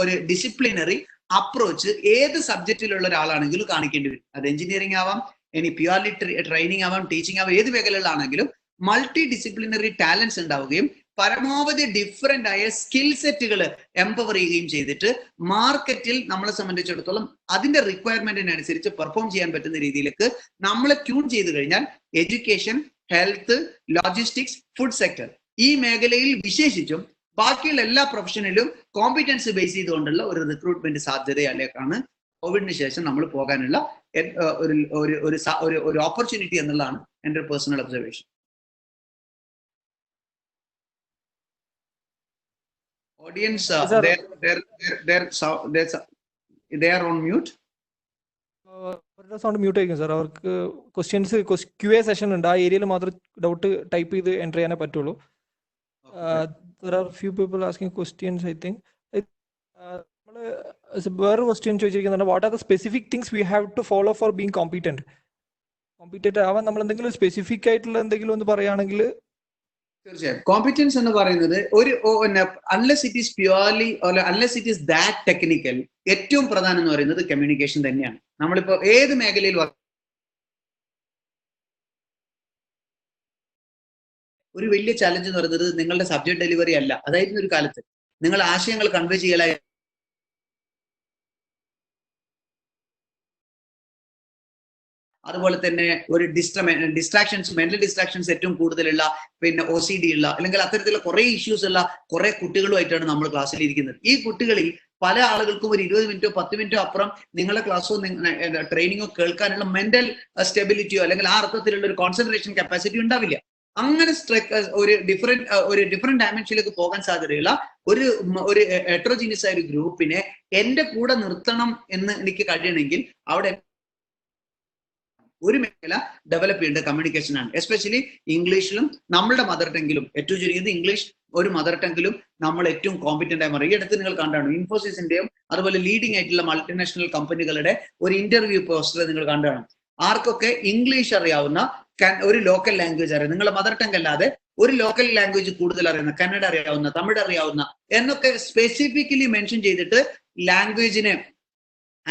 ഒരു ഡിസിപ്ലിനറി അപ്രോച്ച് ഏത് സബ്ജക്റ്റിലുള്ള ഒരാളാണെങ്കിലും കാണിക്കേണ്ടി വരും. അത് എഞ്ചിനീയറിംഗ് ആവാം, ഇനി പ്യുവർലി ട്രെയിനിങ് ആവാം, ടീച്ചിങ് ആവാം, ഏത് മേഖലകളിലാണെങ്കിലും മൾട്ടി ഡിസിപ്ലിനറി ടാലൻസ് ഉണ്ടാവുകയും പരമാവധി ഡിഫറെന്റ് ആയ സ്കിൽ സെറ്റുകൾ എംപവർ ചെയ്യുകയും ചെയ്തിട്ട് മാർക്കറ്റിൽ നമ്മളെ സംബന്ധിച്ചിടത്തോളം അതിന്റെ റിക്വയർമെന്റിനനുസരിച്ച് പെർഫോം ചെയ്യാൻ പറ്റുന്ന രീതിയിലേക്ക് നമ്മളെ ട്യൂൺ ചെയ്ത് കഴിഞ്ഞാൽ education, health, logistics, food sector ഈ മേഖലയിൽ വിശേഷിച്ചും ബാക്കിയുള്ള എല്ലാ പ്രൊഫഷനിലും കോമ്പിറ്റൻസ് ബേസ് ചെയ്തുകൊണ്ടുള്ള ഒരു റിക്രൂട്ട്മെന്റ് സാധ്യതയിലേക്കാണ് കോവിഡിന് ശേഷം നമ്മൾ പോകാനുള്ള ഒരു ഓപ്പർച്യൂണിറ്റി എന്നുള്ളതാണ് എൻ്റെ personal observation. Audience, they are on mute. Sound mute ആയിരിക്കും സാർ. അവർക്ക് ക്വസ്റ്റ്യൻസ് ക്യു എ സെഷൻ ഉണ്ട്, ആ ഏരിയയിൽ മാത്രം ഡൗട്ട് ടൈപ്പ് ചെയ്ത് എൻ്റർ ചെയ്യാനേ പറ്റുള്ളൂ. There are few people asking questions, I think. വേറെ ക്വസ്റ്റ്യൻ ചോദിച്ചിരിക്കുന്നുണ്ട്, what are the specific things we have to follow for being competent ആവാൻ നമ്മൾ എന്തെങ്കിലും സ്പെസിഫിക് ആയിട്ടുള്ള എന്തെങ്കിലും ഒന്ന് പറയുകയാണെങ്കിൽ. തീർച്ചയായും കോമ്പറ്റൻസ് എന്ന് പറയുന്നത് ഒരു unless it is purely unless it is that technical, ഏറ്റവും പ്രധാനം എന്ന് പറയുന്നത് കമ്മ്യൂണിക്കേഷൻ തന്നെയാണ്. നമ്മളിപ്പോ ഏത് മേഖലയിൽ ഒരു വലിയ ചലഞ്ച് എന്ന് പറയുന്നത് നിങ്ങളുടെ സബ്ജക്ട് ഡെലിവറി അല്ല. അതായിരുന്നു ഒരു കാലത്ത് നിങ്ങൾ ആശയങ്ങൾ കൺവേ ചെയ്യലായി. അതുപോലെ തന്നെ ഒരു ഡിസ്ട്രാക്ഷൻസ്, മെന്റൽ ഡിസ്ട്രാക്ഷൻസ് ഏറ്റവും കൂടുതലുള്ള, പിന്നെ OCD ഉള്ള അല്ലെങ്കിൽ അത്തരത്തിലുള്ള കുറെ ഇഷ്യൂസ് ഉള്ള കുറെ കുട്ടികളുമായിട്ടാണ് നമ്മൾ ക്ലാസ്സിൽ ഇരിക്കുന്നത്. ഈ കുട്ടികളിൽ പല ആളുകൾക്കും ഒരു 20 മിനിറ്റോ 10 മിനിറ്റോ അപ്പുറം നിങ്ങളുടെ ക്ലാസ്സോ ട്രെയിനിങ്ങോ കേൾക്കാനുള്ള മെന്റൽ സ്റ്റെബിലിറ്റിയോ അല്ലെങ്കിൽ ആ അർത്ഥത്തിലുള്ള ഒരു കോൺസെൻട്രേഷൻ കപ്പാസിറ്റി ഉണ്ടാവില്ല. അങ്ങനെ ഒരു ഡിഫറെന്റ് ഡയമെൻഷനിലേക്ക് പോകാൻ സാധ്യതയുള്ള ഒരു ഹെറ്ററോജീനിയസ് ആയ ഒരു ഗ്രൂപ്പിനെ എന്റെ കൂടെ നിർത്തണം എന്ന് എനിക്ക് കഴിയണമെങ്കിൽ അവിടെ ഒരു മേഖല ഡെവലപ്പ് ചെയ്യേണ്ട കമ്മ്യൂണിക്കേഷൻ ആണ്. എസ്പെഷ്യലി ഇംഗ്ലീഷിലും നമ്മളുടെ മദർ ടങ്ങിലും, ഏറ്റവും ചുരുങ്ങിയത് ഇംഗ്ലീഷ് ഒരു മദർ ടങ്ങിലും നമ്മൾ ഏറ്റവും കോമ്പിറ്റന്റ് ആയി മാറും. ഈ അടുത്ത് നിങ്ങൾ കണ്ടാണ് ഇൻഫോസിസിന്റെയും അതുപോലെ ലീഡിംഗ് ആയിട്ടുള്ള മൾട്ടിനാഷണൽ കമ്പനികളുടെ ഒരു ഇന്റർവ്യൂ പോസ്റ്റർ നിങ്ങൾ കണ്ടാണ്. ആർക്കൊക്കെ ഇംഗ്ലീഷ് അറിയാവുന്ന, ഒരു ലോക്കൽ ലാംഗ്വേജ് അറിയാം, നിങ്ങളുടെ മദർ ടങ് അല്ലാതെ ഒരു ലോക്കൽ ലാംഗ്വേജ് കൂടുതൽ അറിയുന്ന, കന്നഡ അറിയാവുന്ന, തമിഴ് അറിയാവുന്ന എന്നൊക്കെ സ്പെസിഫിക്കലി മെൻഷൻ ചെയ്തിട്ട് ലാംഗ്വേജിനെ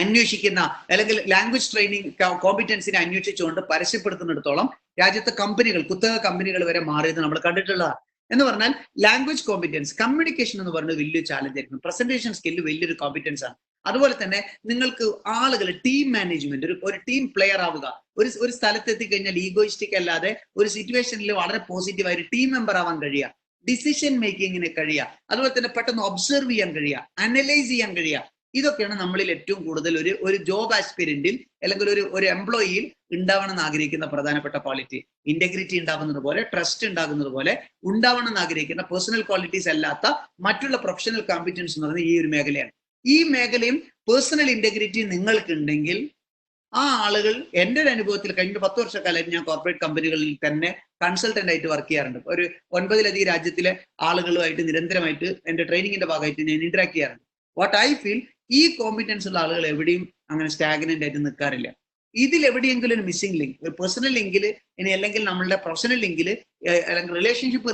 അന്വേഷിക്കുന്ന അല്ലെങ്കിൽ ലാംഗ്വേജ് ട്രെയിനിങ് കോമ്പിറ്റൻസിനെ അന്വേഷിച്ചുകൊണ്ട് പരസ്യപ്പെടുത്തുന്നിടത്തോളം രാജ്യത്തെ കമ്പനികൾ, കുത്തക കമ്പനികൾ വരെ മാറിയത് നമ്മൾ കണ്ടിട്ടുള്ളതാണ്. എന്ന് പറഞ്ഞാൽ ലാംഗ്വേജ് കോമ്പിറ്റൻസ്, കമ്മ്യൂണിക്കേഷൻ എന്ന് പറയുന്നത് വലിയൊരു ചാലഞ്ച് ആയിരിക്കും. പ്രസന്റേഷൻ സ്കില്ല് വലിയൊരു കോമ്പിറ്റൻസ് ആണ്. അതുപോലെ തന്നെ നിങ്ങൾക്ക് ആളുകൾ, ടീം മാനേജ്മെന്റ്, ഒരു ടീം പ്ലെയർ ആവുക, ഒരു സ്ഥലത്ത് എത്തിക്കഴിഞ്ഞാൽ ഈഗോയിസ്റ്റിക് അല്ലാതെ ഒരു സിറ്റുവേഷനിൽ വളരെ പോസിറ്റീവായ ഒരു ടീം മെമ്പർ ആവാൻ കഴിയുക, ഡിസിഷൻ മേക്കിങ്ങിന് കഴിയുക, അതുപോലെ തന്നെ പെട്ടെന്ന് ഒബ്സർവ് ചെയ്യാൻ കഴിയുക, അനലൈസ് ചെയ്യാൻ കഴിയുക. ഇതൊക്കെയാണ് നമ്മളിൽ ഏറ്റവും കൂടുതൽ ഒരു ജോബ് ആസ്പിരന്റിൽ അല്ലെങ്കിൽ ഒരു എംപ്ലോയിയിൽ ഉണ്ടാവണം എന്ന് ആഗ്രഹിക്കുന്ന പ്രധാനപ്പെട്ട ക്വാളിറ്റി. ഇന്റഗ്രിറ്റി ഉണ്ടാകുന്നത് പോലെ, ട്രസ്റ്റ് ഉണ്ടാകുന്നത് പോലെ ഉണ്ടാവണം എന്ന് ആഗ്രഹിക്കുന്ന പേഴ്സണൽ ക്വാളിറ്റീസ് അല്ലാത്ത മറ്റുള്ള പ്രൊഫഷണൽ കോമ്പിറ്റൻസ് എന്ന് പറയുന്നത് ഈ ഒരു മേഖലയാണ്. ഈ മേഖലയും പേഴ്സണൽ ഇന്റഗ്രിറ്റി നിങ്ങൾക്കുണ്ടെങ്കിൽ ആ ആളുകൾ, എൻ്റെ ഒരു അനുഭവത്തിൽ കഴിഞ്ഞ 10 വർഷക്കാലമായിട്ട് ഞാൻ കോർപ്പറേറ്റ് കമ്പനികളിൽ തന്നെ കൺസൾട്ടന്റ് ആയിട്ട് വർക്ക് ചെയ്യാറുണ്ട്. ഒരു 9ലധികം രാജ്യത്തിലെ ആളുകളുമായിട്ട് നിരന്തരമായിട്ട് എൻ്റെ ട്രെയിനിങ്ങിന്റെ ഭാഗമായിട്ട് ഞാൻ ഇന്ററാക്ട് ചെയ്യാറുണ്ട്. വാട്ട് ഐ ഫീൽ, ഈ കോമ്പിറ്റൻസ് ഉള്ള ആളുകൾ എവിടെയും അങ്ങനെ സ്റ്റാഗ്നന്റ് ആയിട്ട് നിൽക്കാറില്ല. ഇതിൽ എവിടെയെങ്കിലും ഒരു മിസ്സിംഗ് ലിങ്ക്, ഒരു പേഴ്സണൽ ലിങ്കിൽ, ഇനി അല്ലെങ്കിൽ നമ്മളുടെ പ്രൊഫഷണൽ ലിങ്കിൽ അല്ലെങ്കിൽ റിലേഷൻഷിപ്പ്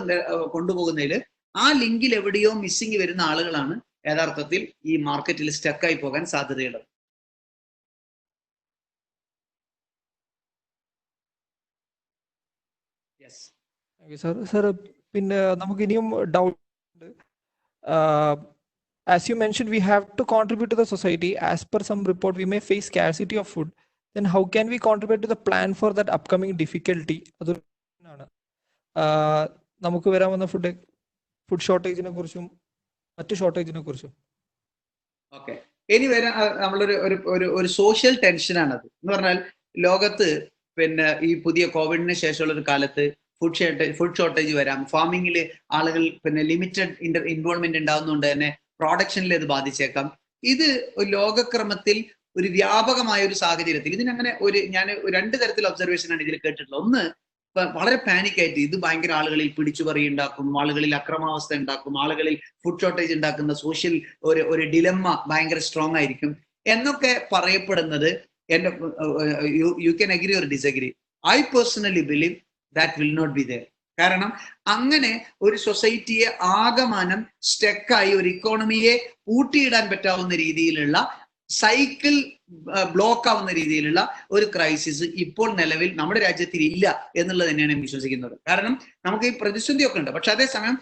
കൊണ്ടുപോകുന്നതിൽ ആ ലിങ്കിൽ എവിടെയോ മിസ്സിംഗ് വരുന്ന ആളുകളാണ് യഥാർത്ഥത്തിൽ ഈ മാർക്കറ്റിൽ സ്റ്റക്കായി പോകാൻ സാധ്യതയുള്ളത്. സാർ, പിന്നെ നമുക്ക് ഇനിയും ഡൗട്ട് ഉണ്ട്. As you mentioned, we have to contribute to the society. As per some report, we may face scarcity of food. Then how can we contribute to the plan for that upcoming difficulty? നമുക്ക് വരാവുന്ന ഫുഡ് ഷോർട്ടേജിനെ കുറിച്ചും മറ്റു ഷോർട്ടേജിനെ കുറിച്ചും. ഓക്കെ, ഇനി വരാൻ നമ്മളൊരു സോഷ്യൽ ടെൻഷനാണത്. എന്ന് പറഞ്ഞാൽ ലോകത്ത് പിന്നെ ഈ പുതിയ കോവിഡിന് ശേഷമുള്ള ഒരു കാലത്ത് ഫുഡ് ഷോർട്ടേജ് വരാം. ഫാമിങ്ങിൽ ആളുകൾ പിന്നെ ലിമിറ്റഡ് ഇൻവോൾവ്മെന്റ് ഉണ്ടാകുന്നതുകൊണ്ട് തന്നെ പ്രൊഡക്ഷനിൽ ഇത് ബാധിച്ചേക്കാം. ഇത് ലോകക്രമത്തിൽ ഒരു വ്യാപകമായ ഒരു സാഹചര്യത്തിൽ ഇതിനങ്ങനെ ഞാൻ 2 തരത്തിൽ ഒബ്സർവേഷനാണ് ഇതിൽ കേട്ടിട്ടുള്ളത്. ഒന്ന്, വളരെ പാനിക്കായിട്ട് ഇത് ഭയങ്കര ആളുകളിൽ പിടിച്ചുപറി ഉണ്ടാക്കും, ആളുകളിൽ അക്രമാവസ്ഥ ഉണ്ടാക്കും, ആളുകളിൽ ഫുഡ് ഷോർട്ടേജ് ഉണ്ടാക്കുന്ന സോഷ്യൽ ഒരു ഡിലമ്മ ഭയങ്കര സ്ട്രോങ് ആയിരിക്കും എന്നൊക്കെ പറയപ്പെടുന്നത്. എൻ്റെ you can agree or disagree. I personally believe that will not be there. കാരണം അങ്ങനെ ഒരു സൊസൈറ്റിയെ ആകമാനം സ്റ്റക്കായി, ഒരു ഇക്കോണമിയെ പൂട്ടിയിടാൻ പറ്റാവുന്ന രീതിയിലുള്ള സൈക്കിൾ ബ്ലോക്ക് ആവുന്ന രീതിയിലുള്ള ഒരു ക്രൈസിസ് ഇപ്പോൾ നിലവിൽ നമ്മുടെ രാജ്യത്തിൽ ഇല്ല എന്നുള്ളത് തന്നെയാണ് ഞാൻ വിശ്വസിക്കുന്നത്. കാരണം നമുക്ക് ഈ പ്രതിസന്ധിയൊക്കെ ഉണ്ട്, പക്ഷെ അതേസമയം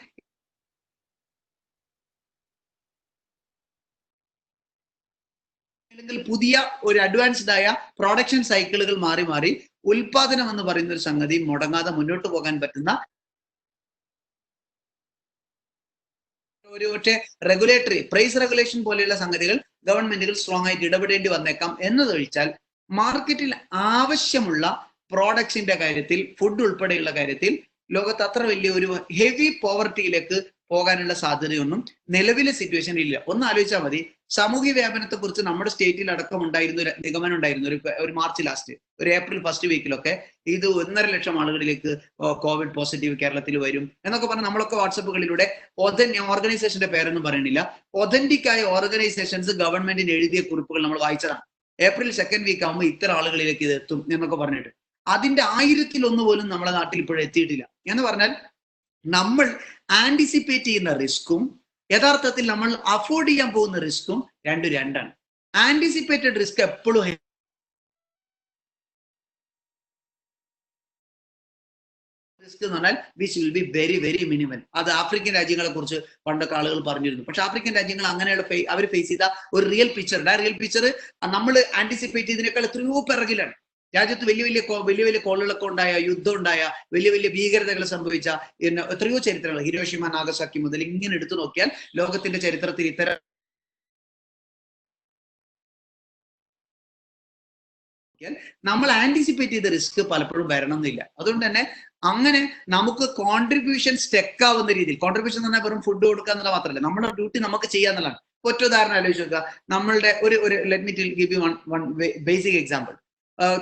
അല്ലെങ്കിൽ പുതിയ ഒരു അഡ്വാൻസ്ഡ് ആയ പ്രൊഡക്ഷൻ സൈക്കിളുകൾ മാറി മാറി ഉൽപാദനം എന്ന് പറയുന്ന ഒരു സംഗതി മുടങ്ങാതെ മുന്നോട്ട് പോകാൻ പറ്റുന്ന ഒരു പക്ഷേ റെഗുലേറ്ററി പ്രൈസ് റെഗുലേഷൻ പോലെയുള്ള സംഗതികൾ ഗവൺമെന്റുകൾ സ്ട്രോങ് ആയിട്ട് ഇടപെടേണ്ടി വന്നേക്കാം എന്നതൊഴിച്ചാൽ മാർക്കറ്റിൽ ആവശ്യമുള്ള പ്രോഡക്ട്സിന്റെ കാര്യത്തിൽ, ഫുഡ് ഉൾപ്പെടെയുള്ള കാര്യത്തിൽ ലോകത്ത് അത്ര വലിയ ഒരു ഹെവി പോവർട്ടിയിലേക്ക് പോകാനുള്ള സാധ്യതയൊന്നും നിലവിലെ സിറ്റുവേഷൻ ഇല്ല. ഒന്ന് ആലോചിച്ചാൽ മതി, സാമൂഹ്യ വ്യാപനത്തെ കുറിച്ച് നമ്മുടെ സ്റ്റേറ്റിൽ അടക്കം ഉണ്ടായിരുന്ന ഒരു നിഗമനം ഉണ്ടായിരുന്നു. ഒരു മാർച്ച് ലാസ്റ്റ്, ഒരു ഏപ്രിൽ ഫസ്റ്റ് വീക്കിലൊക്കെ ഇത് 1.5 ലക്ഷം ആളുകളിലേക്ക് കോവിഡ് പോസിറ്റീവ് കേരളത്തിൽ വരും എന്നൊക്കെ പറഞ്ഞ് നമ്മളൊക്കെ വാട്സപ്പുകളിലൂടെ ഓർഗനൈസേഷന്റെ പേരൊന്നും പറയണില്ല, ഒതന്റിക് ആയ ഓർഗനൈസേഷൻസ് ഗവൺമെന്റിന് എഴുതിയ കുറിപ്പുകൾ നമ്മൾ വായിച്ചതാണ്. ഏപ്രിൽ സെക്കൻഡ് വീക്ക് ആകുമ്പോൾ ഇത്ര ആളുകളിലേക്ക് ഇത് എത്തും എന്നൊക്കെ പറഞ്ഞിട്ട് അതിന്റെ 1000-1 പോലും നമ്മുടെ നാട്ടിൽ ഇപ്പോഴും എത്തിയിട്ടില്ല. എന്ന് പറഞ്ഞാൽ നമ്മൾ ആന്റിസിപ്പേറ്റ് ചെയ്യുന്ന റിസ്ക്കും യഥാർത്ഥത്തിൽ നമ്മൾ അഫോർഡ് ചെയ്യാൻ പോകുന്ന റിസ്ക്കും രണ്ടാണ്. ആന്റിസിപ്പേറ്റഡ് റിസ്ക് എപ്പോഴും റിസ്ക് എന്ന് പറഞ്ഞാൽ which will be very very minimal. അത് ആഫ്രിക്കൻ രാജ്യങ്ങളെ കുറിച്ച് പണ്ടൊക്കെ ആളുകൾ പറഞ്ഞിരുന്നു. പക്ഷെ ആഫ്രിക്കൻ രാജ്യങ്ങൾ അങ്ങനെയുള്ള അവർ ഫേസ് ചെയ്ത ഒരു റിയൽ പിക്ചർ, ആ റിയൽ പിക്ചർ നമ്മൾ ആന്റിസിപ്പേറ്റ് ചെയ്തതിനേക്കാൾ എത്രയോ പിറകിലാണ്. രാജ്യത്ത് വലിയ വലിയ കോളുകളൊക്കെ ഉണ്ടായ, യുദ്ധം ഉണ്ടായ, വലിയ വലിയ ഭീകരതകൾ സംഭവിച്ച എത്രയോ ചരിത്രങ്ങൾ, ഹിരോഷിമ നാഗസാക്കി മുതൽ ഇങ്ങനെ എടുത്തു നോക്കിയാൽ ലോകത്തിന്റെ ചരിത്രത്തിൽ ഇത്തരം നമ്മൾ ആന്റിസിപ്പേറ്റ് ചെയ്ത റിസ്ക് പലപ്പോഴും വരണമെന്നില്ല. അതുകൊണ്ട് തന്നെ അങ്ങനെ നമുക്ക് കോൺട്രിബ്യൂഷൻ സ്റ്റെക്ക് ആവുന്ന രീതിയിൽ, കോൺട്രിബ്യൂഷൻ എന്ന് പറഞ്ഞാൽ വെറും ഫുഡ് കൊടുക്കുക എന്നുള്ള മാത്രമല്ല, നമ്മുടെ ഡ്യൂട്ടി നമുക്ക് ചെയ്യാന്നുള്ളതാണ്. ഒറ്റ ഉദാഹരണം ആലോചിച്ച് നോക്കുക, നമ്മളുടെ ഒരു let me give you one basic example.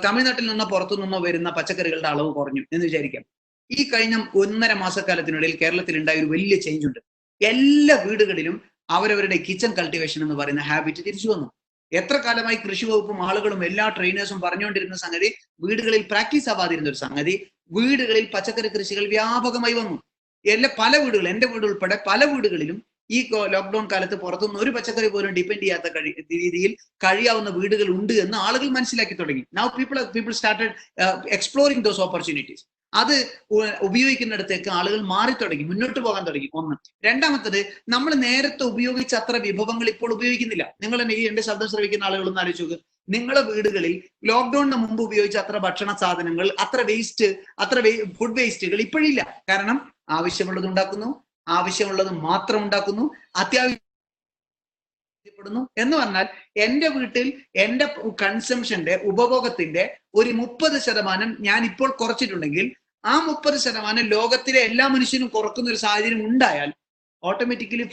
തമിഴ്നാട്ടിൽ നിന്നോ പുറത്തു നിന്നോ വരുന്ന പച്ചക്കറികളുടെ അളവ് കുറഞ്ഞു എന്ന് വിചാരിക്കാം. ഈ കഴിഞ്ഞ 1.5 മാസക്കാലത്തിനിടയിൽ കേരളത്തിൽ ഉണ്ടായ ഒരു വലിയ ചേഞ്ച് ഉണ്ട്. എല്ലാ വീടുകളിലും അവരവരുടെ കിച്ചൺ കൾട്ടിവേഷൻ എന്ന് പറയുന്ന ഹാബിറ്റ് തിരിച്ചു വന്നു. എത്ര കാലമായി കൃഷി വകുപ്പും ആളുകളും എല്ലാ ട്രെയിനേഴ്സും പറഞ്ഞുകൊണ്ടിരുന്ന സംഗതി വീടുകളിൽ പ്രാക്ടീസ് ആവാതിരുന്ന ഒരു സംഗതി, വീടുകളിൽ പച്ചക്കറി കൃഷികൾ വ്യാപകമായി വന്നു. പല വീടുകൾ, എന്റെ വീട് ഉൾപ്പെടെ പല വീടുകളിലും ഈ ലോക്ക്ഡൌൺ കാലത്ത് പുറത്തുനിന്ന് ഒരു പച്ചക്കറി പോലും ഡിപ്പെൻഡ് ചെയ്യാത്ത രീതിയിൽ കഴിയാവുന്ന വീടുകൾ ഉണ്ട് എന്ന് ആളുകൾ മനസ്സിലാക്കി തുടങ്ങി. Now people started exploring those opportunities. അത് ഉപയോഗിക്കുന്നിടത്തേക്ക് ആളുകൾ മാറി തുടങ്ങി, മുന്നോട്ട് പോകാൻ തുടങ്ങി. ഒന്ന്. രണ്ടാമത്തത്, നമ്മൾ നേരത്തെ ഉപയോഗിച്ച അത്ര വിഭവങ്ങൾ ഇപ്പോൾ ഉപയോഗിക്കുന്നില്ല. നിങ്ങൾ എന്റെ ശബ്ദം ശ്രവിക്കുന്ന ആളുകളൊന്നും ആലോചിച്ച് നോക്ക്, നിങ്ങളെ വീടുകളിൽ ലോക്ക്ഡൌണിന് മുമ്പ് ഉപയോഗിച്ച അത്ര ഭക്ഷണ സാധനങ്ങൾ, അത്ര ഫുഡ് വേസ്റ്റുകൾ ഇപ്പോഴില്ല. കാരണം ആവശ്യമുള്ളത് ഉണ്ടാക്കുന്നു, ആവശ്യമുള്ളത് മാത്രം ഉണ്ടാക്കുന്നു, അത്യാവശ്യപ്പെടുന്നു. എന്ന് പറഞ്ഞാൽ എന്റെ വീട്ടിൽ എന്റെ കൺസംഷന്റെ, ഉപഭോഗത്തിന്റെ ഒരു 30% ഞാൻ ഇപ്പോൾ കുറച്ചിട്ടുണ്ടെങ്കിൽ ആ 30% ലോകത്തിലെ എല്ലാ മനുഷ്യനും കുറക്കുന്ന ഒരു സാഹചര്യം ഉണ്ടായാൽ ഓട്ടോമാറ്റിക്കലി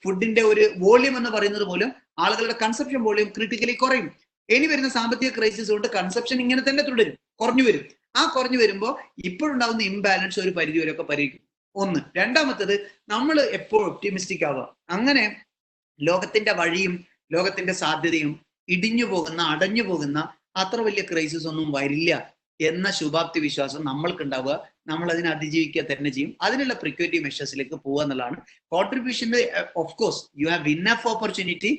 ഫുഡിന്റെ ഒരു വോള്യം എന്ന് പറയുന്നത് പോലും, ആളുകളുടെ കൺസപ്ഷൻ വോള്യം ക്രിട്ടിക്കലി കുറയും. ഇനി വരുന്ന സാമ്പത്തിക ക്രൈസിസ് കൊണ്ട് കൺസപ്ഷൻ ഇങ്ങനെ തന്നെ തുടരും, കുറഞ്ഞു വരും. ആ കുറഞ്ഞു വരുമ്പോൾ ഇപ്പോഴുണ്ടാകുന്ന ഇംബാലൻസ് ഒരു പരിധി വരെയൊക്കെ പരിഹരിക്കും. ഒന്ന്. രണ്ടാമത്തത്, നമ്മൾ എപ്പോഴും ഒപ്റ്റിമിസ്റ്റിക് ആവുക. അങ്ങനെ ലോകത്തിന്റെ വഴിയും ലോകത്തിന്റെ സാധ്യതയും ഇടിഞ്ഞു പോകുന്ന, അടഞ്ഞു പോകുന്ന അത്ര വലിയ ക്രൈസിസ് ഒന്നും വരില്ല എന്ന ശുഭാപ്തി വിശ്വാസം നമ്മൾക്കുണ്ടാവുക. നമ്മൾ അതിനെ അതിജീവിക്കുക തന്നെ ചെയ്യും. അതിനുള്ള പ്രിക്വേറ്റീവ് മെഷേഴ്സിലേക്ക് പോകുക എന്നുള്ളതാണ്. കോൺട്രിബ്യൂഷന്റെ of course you have enough opportunity.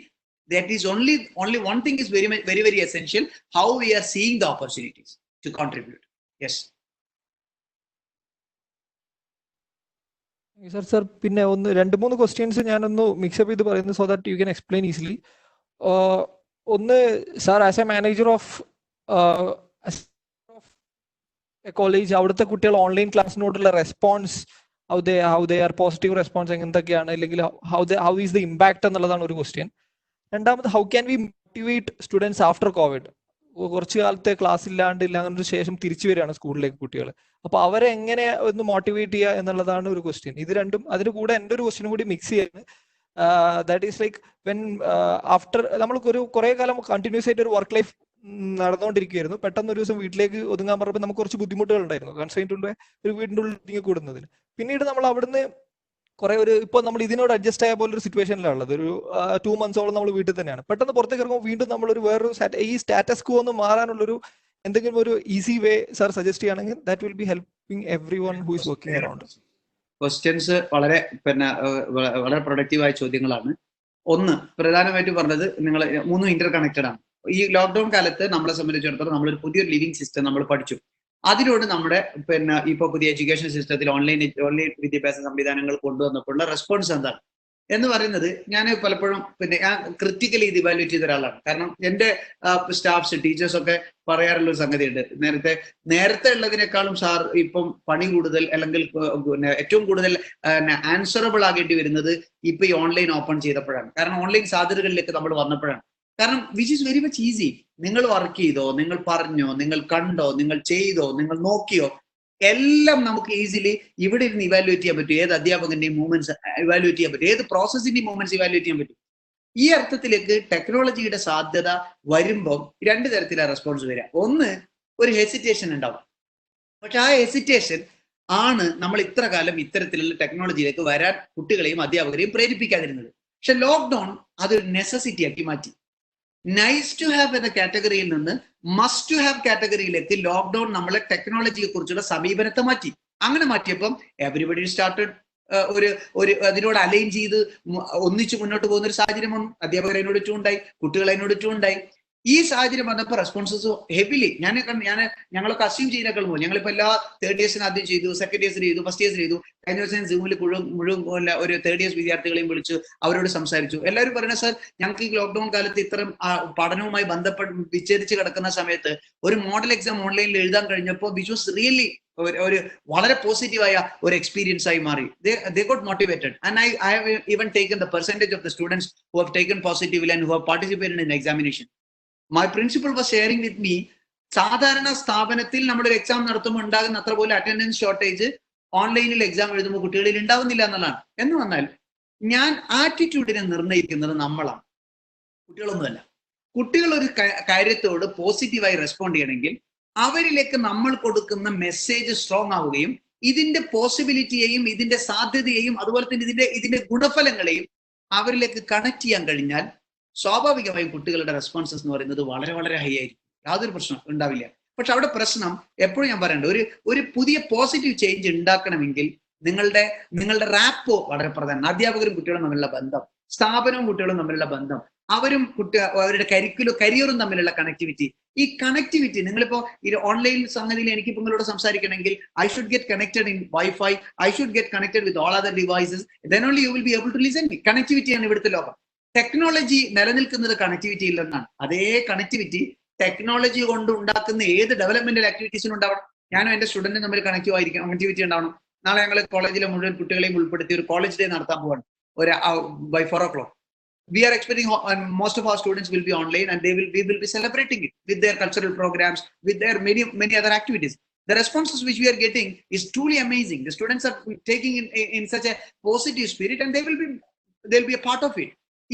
That is only one thing is very very essential, how we are seeing the opportunities to contribute. Yes sir പിന്നെ 2-3 ക്വസ്റ്റ്യൻസ് ഞാനൊന്ന് മിക്സപ്പ് ചെയ്ത് പറയുന്നു, so that you can explain easily. ഒന്ന്, sir as a manager of college, അവിടുത്തെ കുട്ടികൾ ഓൺലൈൻ ക്ലാസ്സിനോടുള്ള response, how they are positive response എന്തൊക്കെയാണ്, അല്ലെങ്കിൽ ഹൗ ഈസ് ദ ഇമ്പാക്ട് എന്നുള്ളതാണ് ഒരു ക്വസ്റ്റ്യൻ. രണ്ടാമത്, how can we motivate students after Covid? കുറച്ചു കാലത്തെ ക്ലാസ് ഇല്ലാണ്ടതിനു ശേഷം തിരിച്ചു വരികയാണ് സ്കൂളിലേക്ക് കുട്ടികൾ. അപ്പൊ അവരെ എങ്ങനെ ഒന്ന് മോട്ടിവേറ്റ് ചെയ്യുക എന്നുള്ളതാണ് ഒരു ക്വസ്റ്റ്യൻ. ഇത് രണ്ടും അതിന് കൂടെ എൻ്റെ ഒരു ക്വസ്റ്റ്യൻ കൂടി മിക്സ് ചെയ്യുന്നത്, that is like when after നമ്മൾക്ക് കുറെ കാലം കണ്ടിന്യൂസ് ആയിട്ട് ഒരു വർക്ക് ലൈഫ് നടന്നുകൊണ്ടിരിക്കുകയായിരുന്നു. പെട്ടെന്ന് ഒരു ദിവസം വീട്ടിലേക്ക് ഒതുങ്ങാൻ പറഞ്ഞപ്പോൾ നമുക്ക് കുറച്ച് ബുദ്ധിമുട്ടുകൾ ഉണ്ടായിരുന്നു, കൺസ്ട്രെയിന്റ് ഉണ്ട് ഒരു വീടിൻ്റെ ഉള്ളിൽ ഒതുങ്ങി കൂടുന്നതിന്. പിന്നീട് നമ്മൾ അവിടുന്ന് ഇപ്പൊ നമ്മൾ ഇതിനോട് അഡ്ജസ്റ്റ് ആയ പോലെ ഒരു സിറ്റുവേഷനിലാണ് ഉള്ളത്. ഒരു 2 months-ഓളം നമ്മൾ വീട്ടിൽ തന്നെയാണ്. പെട്ടെന്ന് പുറത്തേക്ക് ഇറങ്ങുമ്പോൾ വീണ്ടും നമ്മളൊരു ഈ സ്റ്റാറ്റസ് കോ ഒന്ന് മാറാനുള്ളൊരു എന്തെങ്കിലും ഒരു ഈസി വേ സാർ സജസ്റ്റ് ചെയ്യുകയാണെങ്കിൽ that will B helping everyone who is working around. Questions വളരെ പ്രൊഡക്റ്റീവായ ചോദ്യങ്ങളാണ്. ഒന്ന് പ്രധാനമായിട്ട് പറഞ്ഞത് നിങ്ങൾ മൂന്നും ഇന്റർ കണക്റ്റഡ് ആണ്. ഈ ലോക്ക്ഡൌൺ കാലത്ത് നമ്മളെ സംബന്ധിച്ചിടത്തോളം നമ്മളൊരു പുതിയൊരു ലിവിങ് സിസ്റ്റം നമ്മൾ പഠിച്ചു. അതിലൂടെ നമ്മുടെ ഇപ്പൊ പുതിയ എഡ്യൂക്കേഷൻ സിസ്റ്റത്തിൽ ഓൺലൈൻ വിദ്യാഭ്യാസ സംവിധാനങ്ങൾ കൊണ്ടുവന്നപ്പോഴുള്ള റെസ്പോൺസ് എന്താണ് എന്ന് പറയുന്നത്, ഞാൻ പലപ്പോഴും ഞാൻ ക്രിറ്റിക്കലി ഇത് ഇവാലുവേറ്റ് ചെയ്ത ഒരാളാണ്. കാരണം എന്റെ സ്റ്റാഫ്സ് ടീച്ചേഴ്സ് ഒക്കെ പറയാറുള്ള ഒരു സംഗതിയുണ്ട്, നേരത്തെ ഉള്ളതിനേക്കാളും സാർ ഇപ്പം പണി കൂടുതൽ അല്ലെങ്കിൽ ഏറ്റവും കൂടുതൽ ആൻസറബിൾ ആകേണ്ടി വരുന്നത് ഇപ്പൊ ഈ ഓൺലൈൻ ഓപ്പൺ ചെയ്തപ്പോഴാണ്. കാരണം ഓൺലൈൻ സാധ്യതകളിലേക്ക് നമ്മൾ വന്നപ്പോഴാണ്. കാരണം which is very much easy. നിങ്ങൾ വർക്ക് ചെയ്തോ, നിങ്ങൾ പറഞ്ഞോ, നിങ്ങൾ കണ്ടോ, നിങ്ങൾ ചെയ്തോ, നിങ്ങൾ നോക്കിയോ, എല്ലാം നമുക്ക് ഈസിലി ഇവിടെ ഇരുന്ന് ഇവാലുവേറ്റ് ചെയ്യാൻ പറ്റും. ഏത് അധ്യാപകന്റെയും മൂവ്മെന്റ്സ് ഇവാലുവേറ്റ് ചെയ്യാൻ പറ്റും, ഏത് പ്രോസസ്സിന്റെയും മൂവ്മെന്റ്സ് ഇവാലുവേറ്റ് ചെയ്യാൻ പറ്റും. ഈ അർത്ഥത്തിലേക്ക് ടെക്നോളജിയുടെ സാധ്യത വരുമ്പോൾ രണ്ട് തരത്തിലാണ് റെസ്പോൺസ് വരിക. ഒന്ന്, ഒരു ഹെസിറ്റേഷൻ ഉണ്ടാവും. പക്ഷെ ആ ഹെസിറ്റേഷൻ ആണ് നമ്മൾ ഇത്ര കാലം ഇത്തരത്തിലുള്ള ടെക്നോളജിയിലേക്ക് വരാൻ കുട്ടികളെയും അധ്യാപകരെയും പ്രേരിപ്പിക്കാതിരുന്നത്. പക്ഷെ ലോക്ക്ഡൌൺ അതൊരു നെസസിറ്റി ആക്കി മാറ്റി. നൈസ് ടു ഹാവ് എന്ന കാറ്റഗറിയിൽ നിന്ന് മസ്റ്റ് ടു ഹാവ് കാറ്റഗറിയിലേക്ക് ലോക്ക്ഡൌൺ നമ്മളെ ടെക്നോളജിയെ കുറിച്ചുള്ള സമീപനത്തെ മാറ്റി. അങ്ങനെ മാറ്റിയപ്പം എവരിബഡി സ്റ്റാർട്ടഡ് അതിനോട് അലൈൻ ചെയ്ത് ഒന്നിച്ചു മുന്നോട്ട് പോകുന്ന ഒരു സാഹചര്യം വന്നു. അധ്യാപകർ അതിനോട് ഉണ്ടായി, കുട്ടികൾ അതിനോട് ഉണ്ടായി. ഈ സാഹചര്യം വന്നപ്പോൾ റെസ്പോൺസസ് ഹെവിലി ഞങ്ങളൊക്കെ അസ്യൂം ചെയ്യുന്നേക്കാൾ പോകും. ഞങ്ങളിപ്പോ എല്ലാ തേർഡ് ഇയേഴ്സിന് ആദ്യം ചെയ്തു, സെക്കൻഡ് ഇയേഴ്സിന് ചെയ്തു, ഫസ്റ്റ് ഇയേഴ്സിന് ചെയ്തു. കഴിഞ്ഞ ദിവസം സൂമിൽ മുഴുവൻ ഒരു തേർഡ് ഇയേഴ്സ് വിദ്യാർത്ഥികളെയും വിളിച്ചു, അവരോട് സംസാരിച്ചു. എല്ലാവരും പറയുന്നത്, സാർ ഞങ്ങൾക്ക് ഈ ലോക്ക്ഡൌൺ കാലത്ത് ഇത്തരം പഠനവുമായി വിച്ഛേദിച്ച് കിടക്കുന്ന സമയത്ത് ഒരു മോഡൽ എക്സാം ഓൺലൈനിൽ എഴുതാൻ കഴിഞ്ഞപ്പോൾ വിച്ച് വാസ് റിയലി ഒരു വളരെ പോസിറ്റീവായ ഒരു എക്സ്പീരിയൻസ് ആയി മാറി. They got motivated, and I have even taken the percentage of the students who have taken positively and who have participated in the examination. My principal was sharing with me, സാധാരണ സ്ഥാപനത്തിൽ നമ്മളൊരു എക്സാം നടത്തുമ്പോൾ ഉണ്ടാകുന്ന അത്ര പോലെ അറ്റൻഡൻസ് ഷോർട്ടേജ് ഓൺലൈനിൽ എക്സാം എഴുതുമ്പോൾ കുട്ടികളിൽ ഉണ്ടാവുന്നില്ല എന്നുള്ളതാണ്. എന്ന് പറഞ്ഞാൽ ഞാൻ ആറ്റിറ്റ്യൂഡിനെ നിർണ്ണയിക്കുന്നത് നമ്മളാണ്, കുട്ടികളൊന്നുമല്ല. കുട്ടികൾ ഒരു കാര്യത്തോട് പോസിറ്റീവായി റെസ്പോണ്ട് ചെയ്യണമെങ്കിൽ അവരിലേക്ക് നമ്മൾ കൊടുക്കുന്ന മെസ്സേജ് സ്ട്രോങ് ആവുകയും ഇതിന്റെ പോസിബിലിറ്റിയെയും ഇതിന്റെ സാധ്യതയെയും അതുപോലെ തന്നെ ഇതിന്റെ ഗുണഫലങ്ങളെയും അവരിലേക്ക് കണക്ട് ചെയ്യാൻ കഴിഞ്ഞാൽ സ്വാഭാവികമായും കുട്ടികളുടെ റെസ്പോൺസസ് എന്ന് പറയുന്നത് വളരെ വളരെ ഹൈ ആയിരിക്കും. യാതൊരു പ്രശ്നം ഉണ്ടാവില്ല. പക്ഷെ അവിടെ പ്രശ്നം എപ്പോഴും ഞാൻ പറയേണ്ടത്, ഒരു പുതിയ പോസിറ്റീവ് ചേഞ്ച് ഉണ്ടാക്കണമെങ്കിൽ നിങ്ങളുടെ റാപ്പോ വളരെ പ്രധാനം. അധ്യാപകരും കുട്ടികളും തമ്മിലുള്ള ബന്ധം, സ്ഥാപനവും കുട്ടികളും തമ്മിലുള്ള ബന്ധം, അവരുടെ കരിയറും തമ്മിലുള്ള കണക്ടിവിറ്റി. ഈ കണക്ടിവിറ്റി നിങ്ങളിപ്പോ ഓൺലൈൻ സംഗതിയിൽ എനിക്കിപ്പോ നിങ്ങളോട് സംസാരിക്കണമെങ്കിൽ I should get connected in wifi, I should get connected with all other devices, then only you will be able to listen me. കണക്ടിവിറ്റിയാണ് ഇവിടുത്തെ ലോകം. ടെക്നോളജി നിലനിൽക്കുന്നത് കണക്ടിവിറ്റി ഇല്ലെന്നാണ്. അതേ കണക്ടിവിറ്റി ടെക്നോളജി കൊണ്ട് ഉണ്ടാക്കുന്ന ഏത് ഡെവലപ്മെന്റൽ ആക്ടിവിറ്റീസിനും ഉണ്ടാവണം. ഞാനും എന്റെ സ്റ്റുഡന്റും തമ്മിൽ കണക്ടിവിറ്റി ഉണ്ടാവണം. നാളെ ഞങ്ങൾ കോളേജിലെ മുഴുവൻ കുട്ടികളെയും ഉൾപ്പെടുത്തി ഒരു കോളേജ് ഡേ നടത്താൻ പോവാണ് by 4 o'clock. We are expecting most of our students will be online, and we will be celebrating it with their cultural programs, with their many other activities. The responses which we are getting is truly amazing. The students are taking in such a positive spirit, and they'll be a part of it.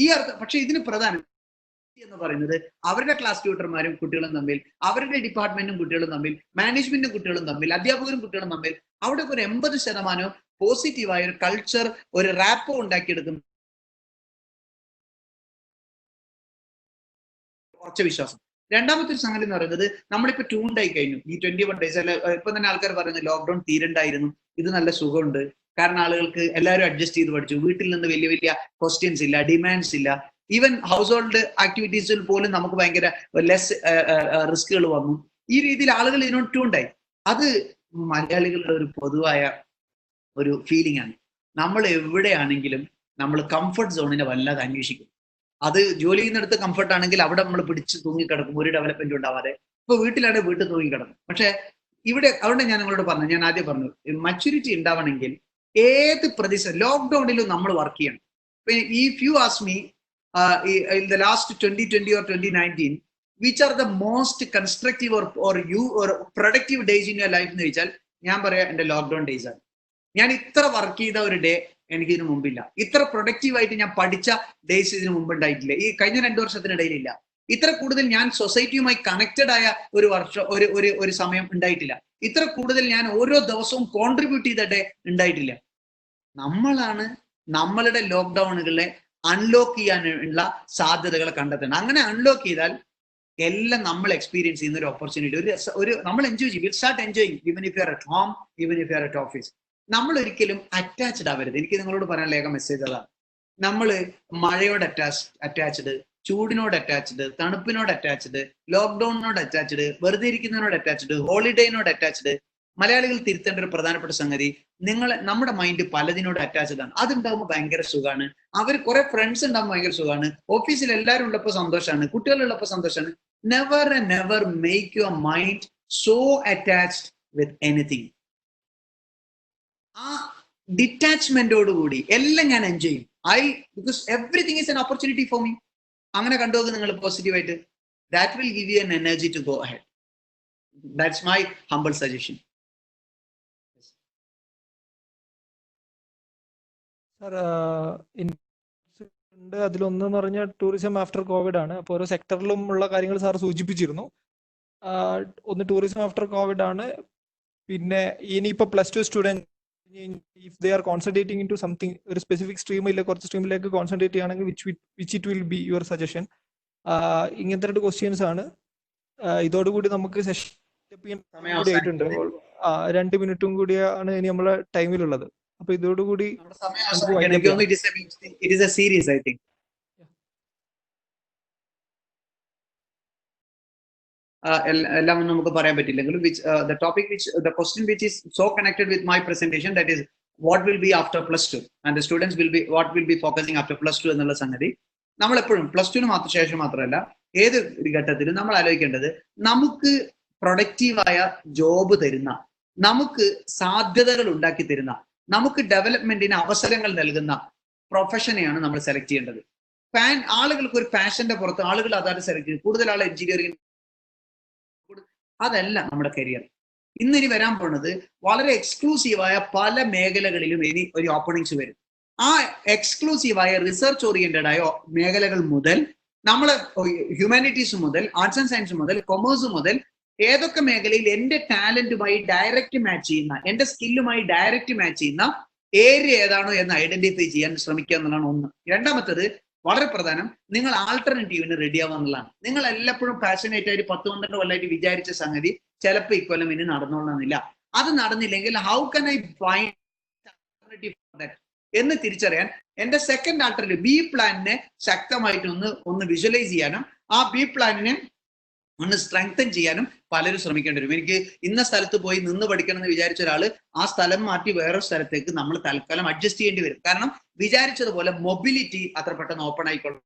പക്ഷെ ഇതിന് പ്രധാനം എന്ന് പറയുന്നത് അവരുടെ ക്ലാസ് ട്യൂട്ടർമാരും കുട്ടികളും തമ്മിൽ, അവരുടെ ഡിപ്പാർട്ട്മെന്റും കുട്ടികളും തമ്മിൽ, മാനേജ്മെന്റും കുട്ടികളും തമ്മിൽ, അധ്യാപകരും കുട്ടികളും തമ്മിൽ അവിടെ ഒരു 80% പോസിറ്റീവായ ഒരു കൾച്ചർ, ഒരു റാപ്പോ ഉണ്ടാക്കിയെടുക്കുന്ന ഉറച്ച വിശ്വാസം. രണ്ടാമത്തെ ഒരു സംഗതി എന്ന് പറയുന്നത്, നമ്മളിപ്പോ ട്യൂൺഡായി കഴിഞ്ഞു ഈ 21 days. ഇപ്പൊ തന്നെ ആൾക്കാർ പറയുന്നത് ലോക്ക്ഡൌൺ തീരണ്ടായിരുന്നു, ഇത് നല്ല സുഖമുണ്ട്. കാരണം ആളുകൾക്ക് എല്ലാവരും അഡ്ജസ്റ്റ് ചെയ്ത് പഠിച്ചു. വീട്ടിൽ നിന്ന് വലിയ വലിയ ക്വസ്റ്റ്യൻസ് ഇല്ല, ഡിമാൻഡ്സ് ഇല്ല. ഈവൻ ഹൗസ് ഹോൾഡ് ആക്ടിവിറ്റീസിൽ പോലും നമുക്ക് ഭയങ്കര ലെസ് റിസ്കുകൾ വന്നു. ഈ രീതിയിൽ ആളുകൾ ഇതിനോട് ട്യൂൺഡായി. അത് മലയാളികളുടെ ഒരു പൊതുവായ ഒരു ഫീലിംഗ് ആണ്. നമ്മൾ എവിടെയാണെങ്കിലും നമ്മൾ കംഫർട്ട് സോണിനെ വല്ലാതെ അന്വേഷിക്കും. അത് ജോലി ചെയ്യുന്നിടത്ത് കംഫർട്ട് ആണെങ്കിൽ അവിടെ നമ്മൾ പിടിച്ച് തൂങ്ങിക്കിടക്കും, ഒരു ഡെവലപ്മെന്റ് ഉണ്ടാവാതെ. ഇപ്പൊ വീട്ടിലാണെങ്കിൽ വീട്ടിൽ തൂങ്ങിക്കിടക്കും. പക്ഷെ അവിടെ ഞാൻ നിങ്ങളോട് പറഞ്ഞു, ഞാൻ ആദ്യം പറഞ്ഞു, മച്യൂരിറ്റി ഉണ്ടാവണമെങ്കിൽ ഏത് ലോക്ക്ഡൌണിലും നമ്മൾ വർക്ക് ചെയ്യണം. If you ask me, in the last 2020 or 2019, which are the most constructive or productive days in your life എന്ന് ചോദിച്ചാൽ ഞാൻ പറയാം എന്റെ ലോക്ക്ഡൌൺ ഡേയ്സ് ആണ്. ഞാൻ ഇത്ര വർക്ക് ചെയ്ത ഒരു ഡേ എനിക്ക് ഇതിനു മുമ്പില്ല. ഇത്ര പ്രൊഡക്റ്റീവായിട്ട് ഞാൻ പഠിച്ച ഡേയ്സ് ഇതിനു മുമ്പ് ഉണ്ടായിട്ടില്ല. ഈ കഴിഞ്ഞ 2 വർഷത്തിനിടയിലില്ല. ഇത്ര കൂടുതൽ ഞാൻ സൊസൈറ്റിയുമായി കണക്റ്റഡ് ആയ ഒരു വർഷം ഒരു സമയം ഉണ്ടായിട്ടില്ല. ഇത്ര കൂടുതൽ ഞാൻ ഓരോ ദിവസവും കോൺട്രിബ്യൂട്ട് ചെയ്ത ഡേ ഉണ്ടായിട്ടില്ല. നമ്മളാണ് നമ്മളുടെ ലോക്ക്ഡൌണുകളെ അൺലോക്ക് ചെയ്യാനുള്ള സാധ്യതകളെ കണ്ടെത്തുന്നത്. അങ്ങനെ അൺലോക്ക് ചെയ്താൽ എല്ലാം നമ്മൾ എക്സ്പീരിയൻസ് ചെയ്യുന്ന ഒരു ഓപ്പർച്യൂണിറ്റി, നമ്മൾ എൻജോയ് ചെയ്യും. Will start enjoying even if you R at home, even if you R at office. നമ്മൾ ഒരിക്കലും അറ്റാച്ച്ഡ് ആവരുത്. എനിക്ക് നിങ്ങളോട് പറയാനുള്ള ഏക മെസ്സേജ് അതാണ്. നമ്മൾ മഴയോട് അറ്റാച്ച്ഡ്, ചൂടിനോട് അറ്റാച്ച്ഡ്, തണുപ്പിനോട് അറ്റാച്ച്ഡ്, ലോക്ക്ഡൌണിനോട് അറ്റാച്ച്ഡ്, വെറുതെ ഇരിക്കുന്നതിനോട് അറ്റാച്ച്ഡ്, ഹോളിഡേനോട് അറ്റാച്ച്ഡ്. മലയാളികൾ തിരുത്തേണ്ട ഒരു പ്രധാനപ്പെട്ട സംഗതി, നമ്മുടെ മൈൻഡ് പലതിനോട് അറ്റാച്ച്ഡ് ആണ്. അതുണ്ടാകുമ്പോൾ ഭയങ്കര സുഖമാണ്. അവർ കുറെ ഫ്രണ്ട്സ് ഉണ്ടാകുമ്പോൾ ഭയങ്കര സുഖമാണ്. ഓഫീസിൽ എല്ലാവരും ഉള്ളപ്പോൾ സന്തോഷമാണ്, കുട്ടികളുള്ളപ്പോൾ സന്തോഷമാണ്. Never and never make your mind so attached with anything. ആ ഡിറ്റാച്ച്മെന്റോടുകൂടി എല്ലാം ഞാൻ എൻജോയ് ചെയ്യും. Because everything is an opportunity for me. അങ്ങനെ കണ്ടുപോകും നിങ്ങൾ പോസിറ്റീവായിട്ട്. That will give you an energy to go ahead. That's my humble suggestion. Sir, അതിലൊന്നെന്ന് പറഞ്ഞാൽ ടൂറിസം ആഫ്റ്റർ കോവിഡ് ആണ്. അപ്പോൾ ഓരോ സെക്ടറിലും ഉള്ള കാര്യങ്ങൾ സാർ സൂചിപ്പിച്ചിരുന്നു. ഒന്ന് ടൂറിസം ആഫ്റ്റർ കോവിഡ് ആണ്. പിന്നെ ഇനിയിപ്പോൾ +2 student if they are concentrating in to something, ഒരു സ്പെസിഫിക് സ്ട്രീമില്ല, കുറച്ച് സ്ട്രീമിലേക്ക് കോൺസെൻട്രേറ്റ് ചെയ്യുകയാണെങ്കിൽ which it will be your suggestion? ഇങ്ങനത്തെ 2 ക്വസ്റ്റ്യൻസ് ആണ്. ഇതോടുകൂടി നമുക്ക് സെഷൻ കൂടി ആയിട്ടുണ്ട്. 2 മിനിറ്റും കൂടിയാണ് ഇനി നമ്മളെ ടൈമിലുള്ളത്. അപ്പൊ ഇതോടുകൂടി എല്ലാം നമുക്ക് പറയാൻ പറ്റില്ലെങ്കിലും the topic which the question which is so connected with my presentation, that is what will be after +2 and the students will be what will be focusing after +2 എന്നുള്ള സംഗതി. നമ്മൾ എപ്പോഴും +2 ശേഷം മാത്രമല്ല ഏത് ഘട്ടത്തിലും നമ്മൾ ആലോചിക്കേണ്ടത്, നമുക്ക് പ്രൊഡക്റ്റീവായ ജോബ് തരുന്ന, നമുക്ക് സാധ്യതകൾ ഉണ്ടാക്കി തരുന്ന, നമുക്ക് ഡെവലപ്മെന്റിന് അവസരങ്ങൾ നൽകുന്ന പ്രൊഫഷനെയാണ് നമ്മൾ സെലക്ട് ചെയ്യേണ്ടത്. ആളുകൾക്ക് ഒരു പാഷന്റെ പുറത്ത് ആളുകൾ അതാണ് സെലക്ട് ചെയ്യും. കൂടുതൽ ആൾ എഞ്ചിനീയറിംഗ്, അതല്ല നമ്മുടെ കരിയർ. ഇന്നിനി വരാൻ പോകുന്നത് വളരെ എക്സ്ക്ലൂസീവായ പല മേഖലകളിലും ഇനി ഒരു ഓപ്പണിങ്സ് വരും. ആ എക്സ്ക്ലൂസീവായ റിസർച്ച് ഓറിയന്റഡ് ആയ മേഖലകൾ മുതൽ, നമ്മളെ ഹ്യൂമാനിറ്റീസ് മുതൽ, ആർട്സ് ആൻഡ് സയൻസ് മുതൽ, കൊമേഴ്സ് മുതൽ, ഏതൊക്കെ മേഖലയിൽ എന്റെ ടാലന്റുമായി ഡയറക്റ്റ് മാച്ച് ചെയ്യുന്ന, എന്റെ സ്കില്ലുമായി ഡയറക്റ്റ് മാച്ച് ചെയ്യുന്ന ഏരിയ ഏതാണോ എന്ന് ഐഡന്റിഫൈ ചെയ്യാൻ ശ്രമിക്കുക എന്നുള്ളതാണ് ഒന്ന്. രണ്ടാമത്തത് വളരെ പ്രധാനം, നിങ്ങൾ ആൾട്ടർനേറ്റീവിന് റെഡി ആവുക എന്നുള്ളതാണ്. നിങ്ങൾ എല്ലായ്പ്പോഴും പാഷനേറ്റ് ആയിട്ട് 10-12 കൊല്ലമായിട്ട് വിചാരിച്ച സംഗതി ചിലപ്പോൾ ഇക്കൊല്ലം ഇനി നടന്നോളണമെന്നില്ല. അത് നടന്നില്ലെങ്കിൽ how can I find alternative for that എന്ന് തിരിച്ചറിയാൻ എന്റെ സെക്കൻഡ് ആൾട്ടർനേറ്റീവ് ബി പ്ലാനിനെ ശക്തമായിട്ട് ഒന്ന് വിഷ്വലൈസ് ചെയ്യാനും ആ ബി പ്ലാനിനെ ഒന്ന് സ്ട്രെങ്തൻ ചെയ്യാനും പലരും ശ്രമിക്കേണ്ടി വരും. എനിക്ക് ഇന്ന സ്ഥലത്ത് പോയി നിന്ന് പഠിക്കണം എന്ന് വിചാരിച്ച ഒരാൾ ആ സ്ഥലം മാറ്റി വേറൊരു സ്ഥലത്തേക്ക് നമ്മൾ തൽക്കാലം അഡ്ജസ്റ്റ് ചെയ്യേണ്ടി വരും. കാരണം വിചാരിച്ചതുപോലെ മൊബിലിറ്റി അത്ര പെട്ടെന്ന് ഓപ്പൺ ആയിക്കൊള്ളും.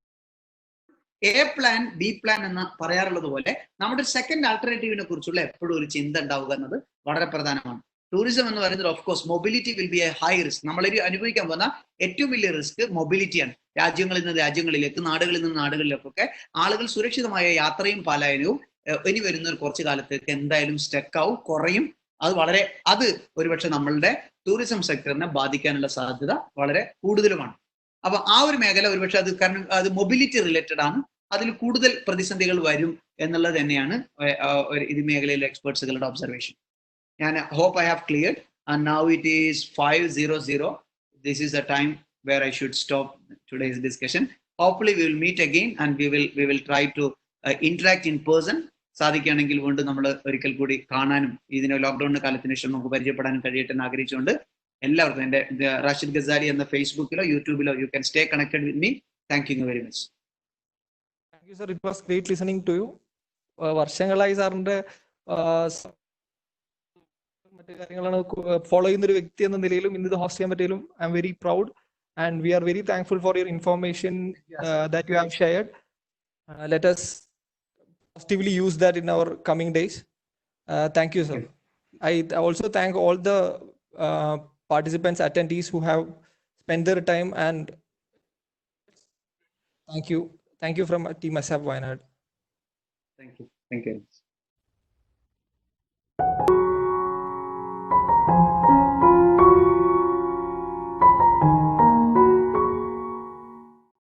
എ പ്ലാൻ ബി പ്ലാൻ എന്ന് പറയാറുള്ളത് പോലെ നമ്മുടെ സെക്കൻഡ് ആൾട്ടർനേറ്റീവിനെ കുറിച്ചുള്ള എപ്പോഴും ഒരു ചിന്ത ഉണ്ടാവുക എന്നത് വളരെ പ്രധാനമാണ്. ടൂറിസം എന്ന് പറയുന്നത് of course mobility will be A high risk. നമ്മൾ അനുഭവിക്കാൻ പോകുന്ന ഏറ്റവും വലിയ റിസ്ക് മൊബിലിറ്റിയാണ്. രാജ്യങ്ങളിൽ നിന്ന് രാജ്യങ്ങളിലേക്ക്, നാടുകളിൽ നിന്ന് നാടുകളിലേക്കൊക്കെ ആളുകൾ സുരക്ഷിതമായ യാത്രയും പലായനവും ഇനി വരുന്ന ഒരു കുറച്ചു കാലത്തേക്ക് എന്തായാലും സ്റ്റക്കാവും, കുറയും. അത് ഒരുപക്ഷെ നമ്മളുടെ ടൂറിസം സെക്ടറിനെ ബാധിക്കാനുള്ള സാധ്യത വളരെ കൂടുതലുമാണ്. അപ്പൊ ആ ഒരു മേഖല ഒരുപക്ഷെ കാരണം അത് മൊബിലിറ്റി റിലേറ്റഡ് ആണ്, അതിൽ കൂടുതൽ പ്രതിസന്ധികൾ വരും എന്നുള്ളത് തന്നെയാണ് ഇത് മേഖലയിലെ എക്സ്പേർട്സുകളുടെ ഒബ്സർവേഷൻ. ഞാൻ hope I have cleared, and now it is 5:00. This is the time where I should stop today's discussion. Hopefully we will meet again and we will try to interact in person. സാധിക്കുകയാണെങ്കിൽ വീണ്ടും നമ്മൾ ഒരിക്കൽ കൂടി കാണാനും ഇതിന് ലോക്ക്ഡൌണിന്റെ കാലത്തിന് ശേഷം നമുക്ക് പരിചയപ്പെടാനും കഴിയട്ടെ എന്ന് ആഗ്രഹിച്ചുകൊണ്ട് എല്ലാവർക്കും എന്റെ റാഷിദ് ഗസാലി എന്ന ഫേസ്ബുക്കിലോ യൂട്യൂബിലോ you can stay connected with me. Thank you very much. Thank you sir, it was great listening to you. വർഷങ്ങളായി സാറിന്റെ മറ്റു കാര്യങ്ങളാണ് ഫോളോ ചെയ്യുന്ന ഒരു വ്യക്തി എന്ന നിലയിലും ഇന്ന് ഇത് ഹോസ്റ്റ് ചെയ്യാൻ പറ്റിയാലും I am very proud and we are very thankful for your information that you have shared. Let us positively use that in our coming days. Thank you, sir. I also thank all the participants, attendees who have spent their time, and thank you from Team SF Wayanad. Thank you.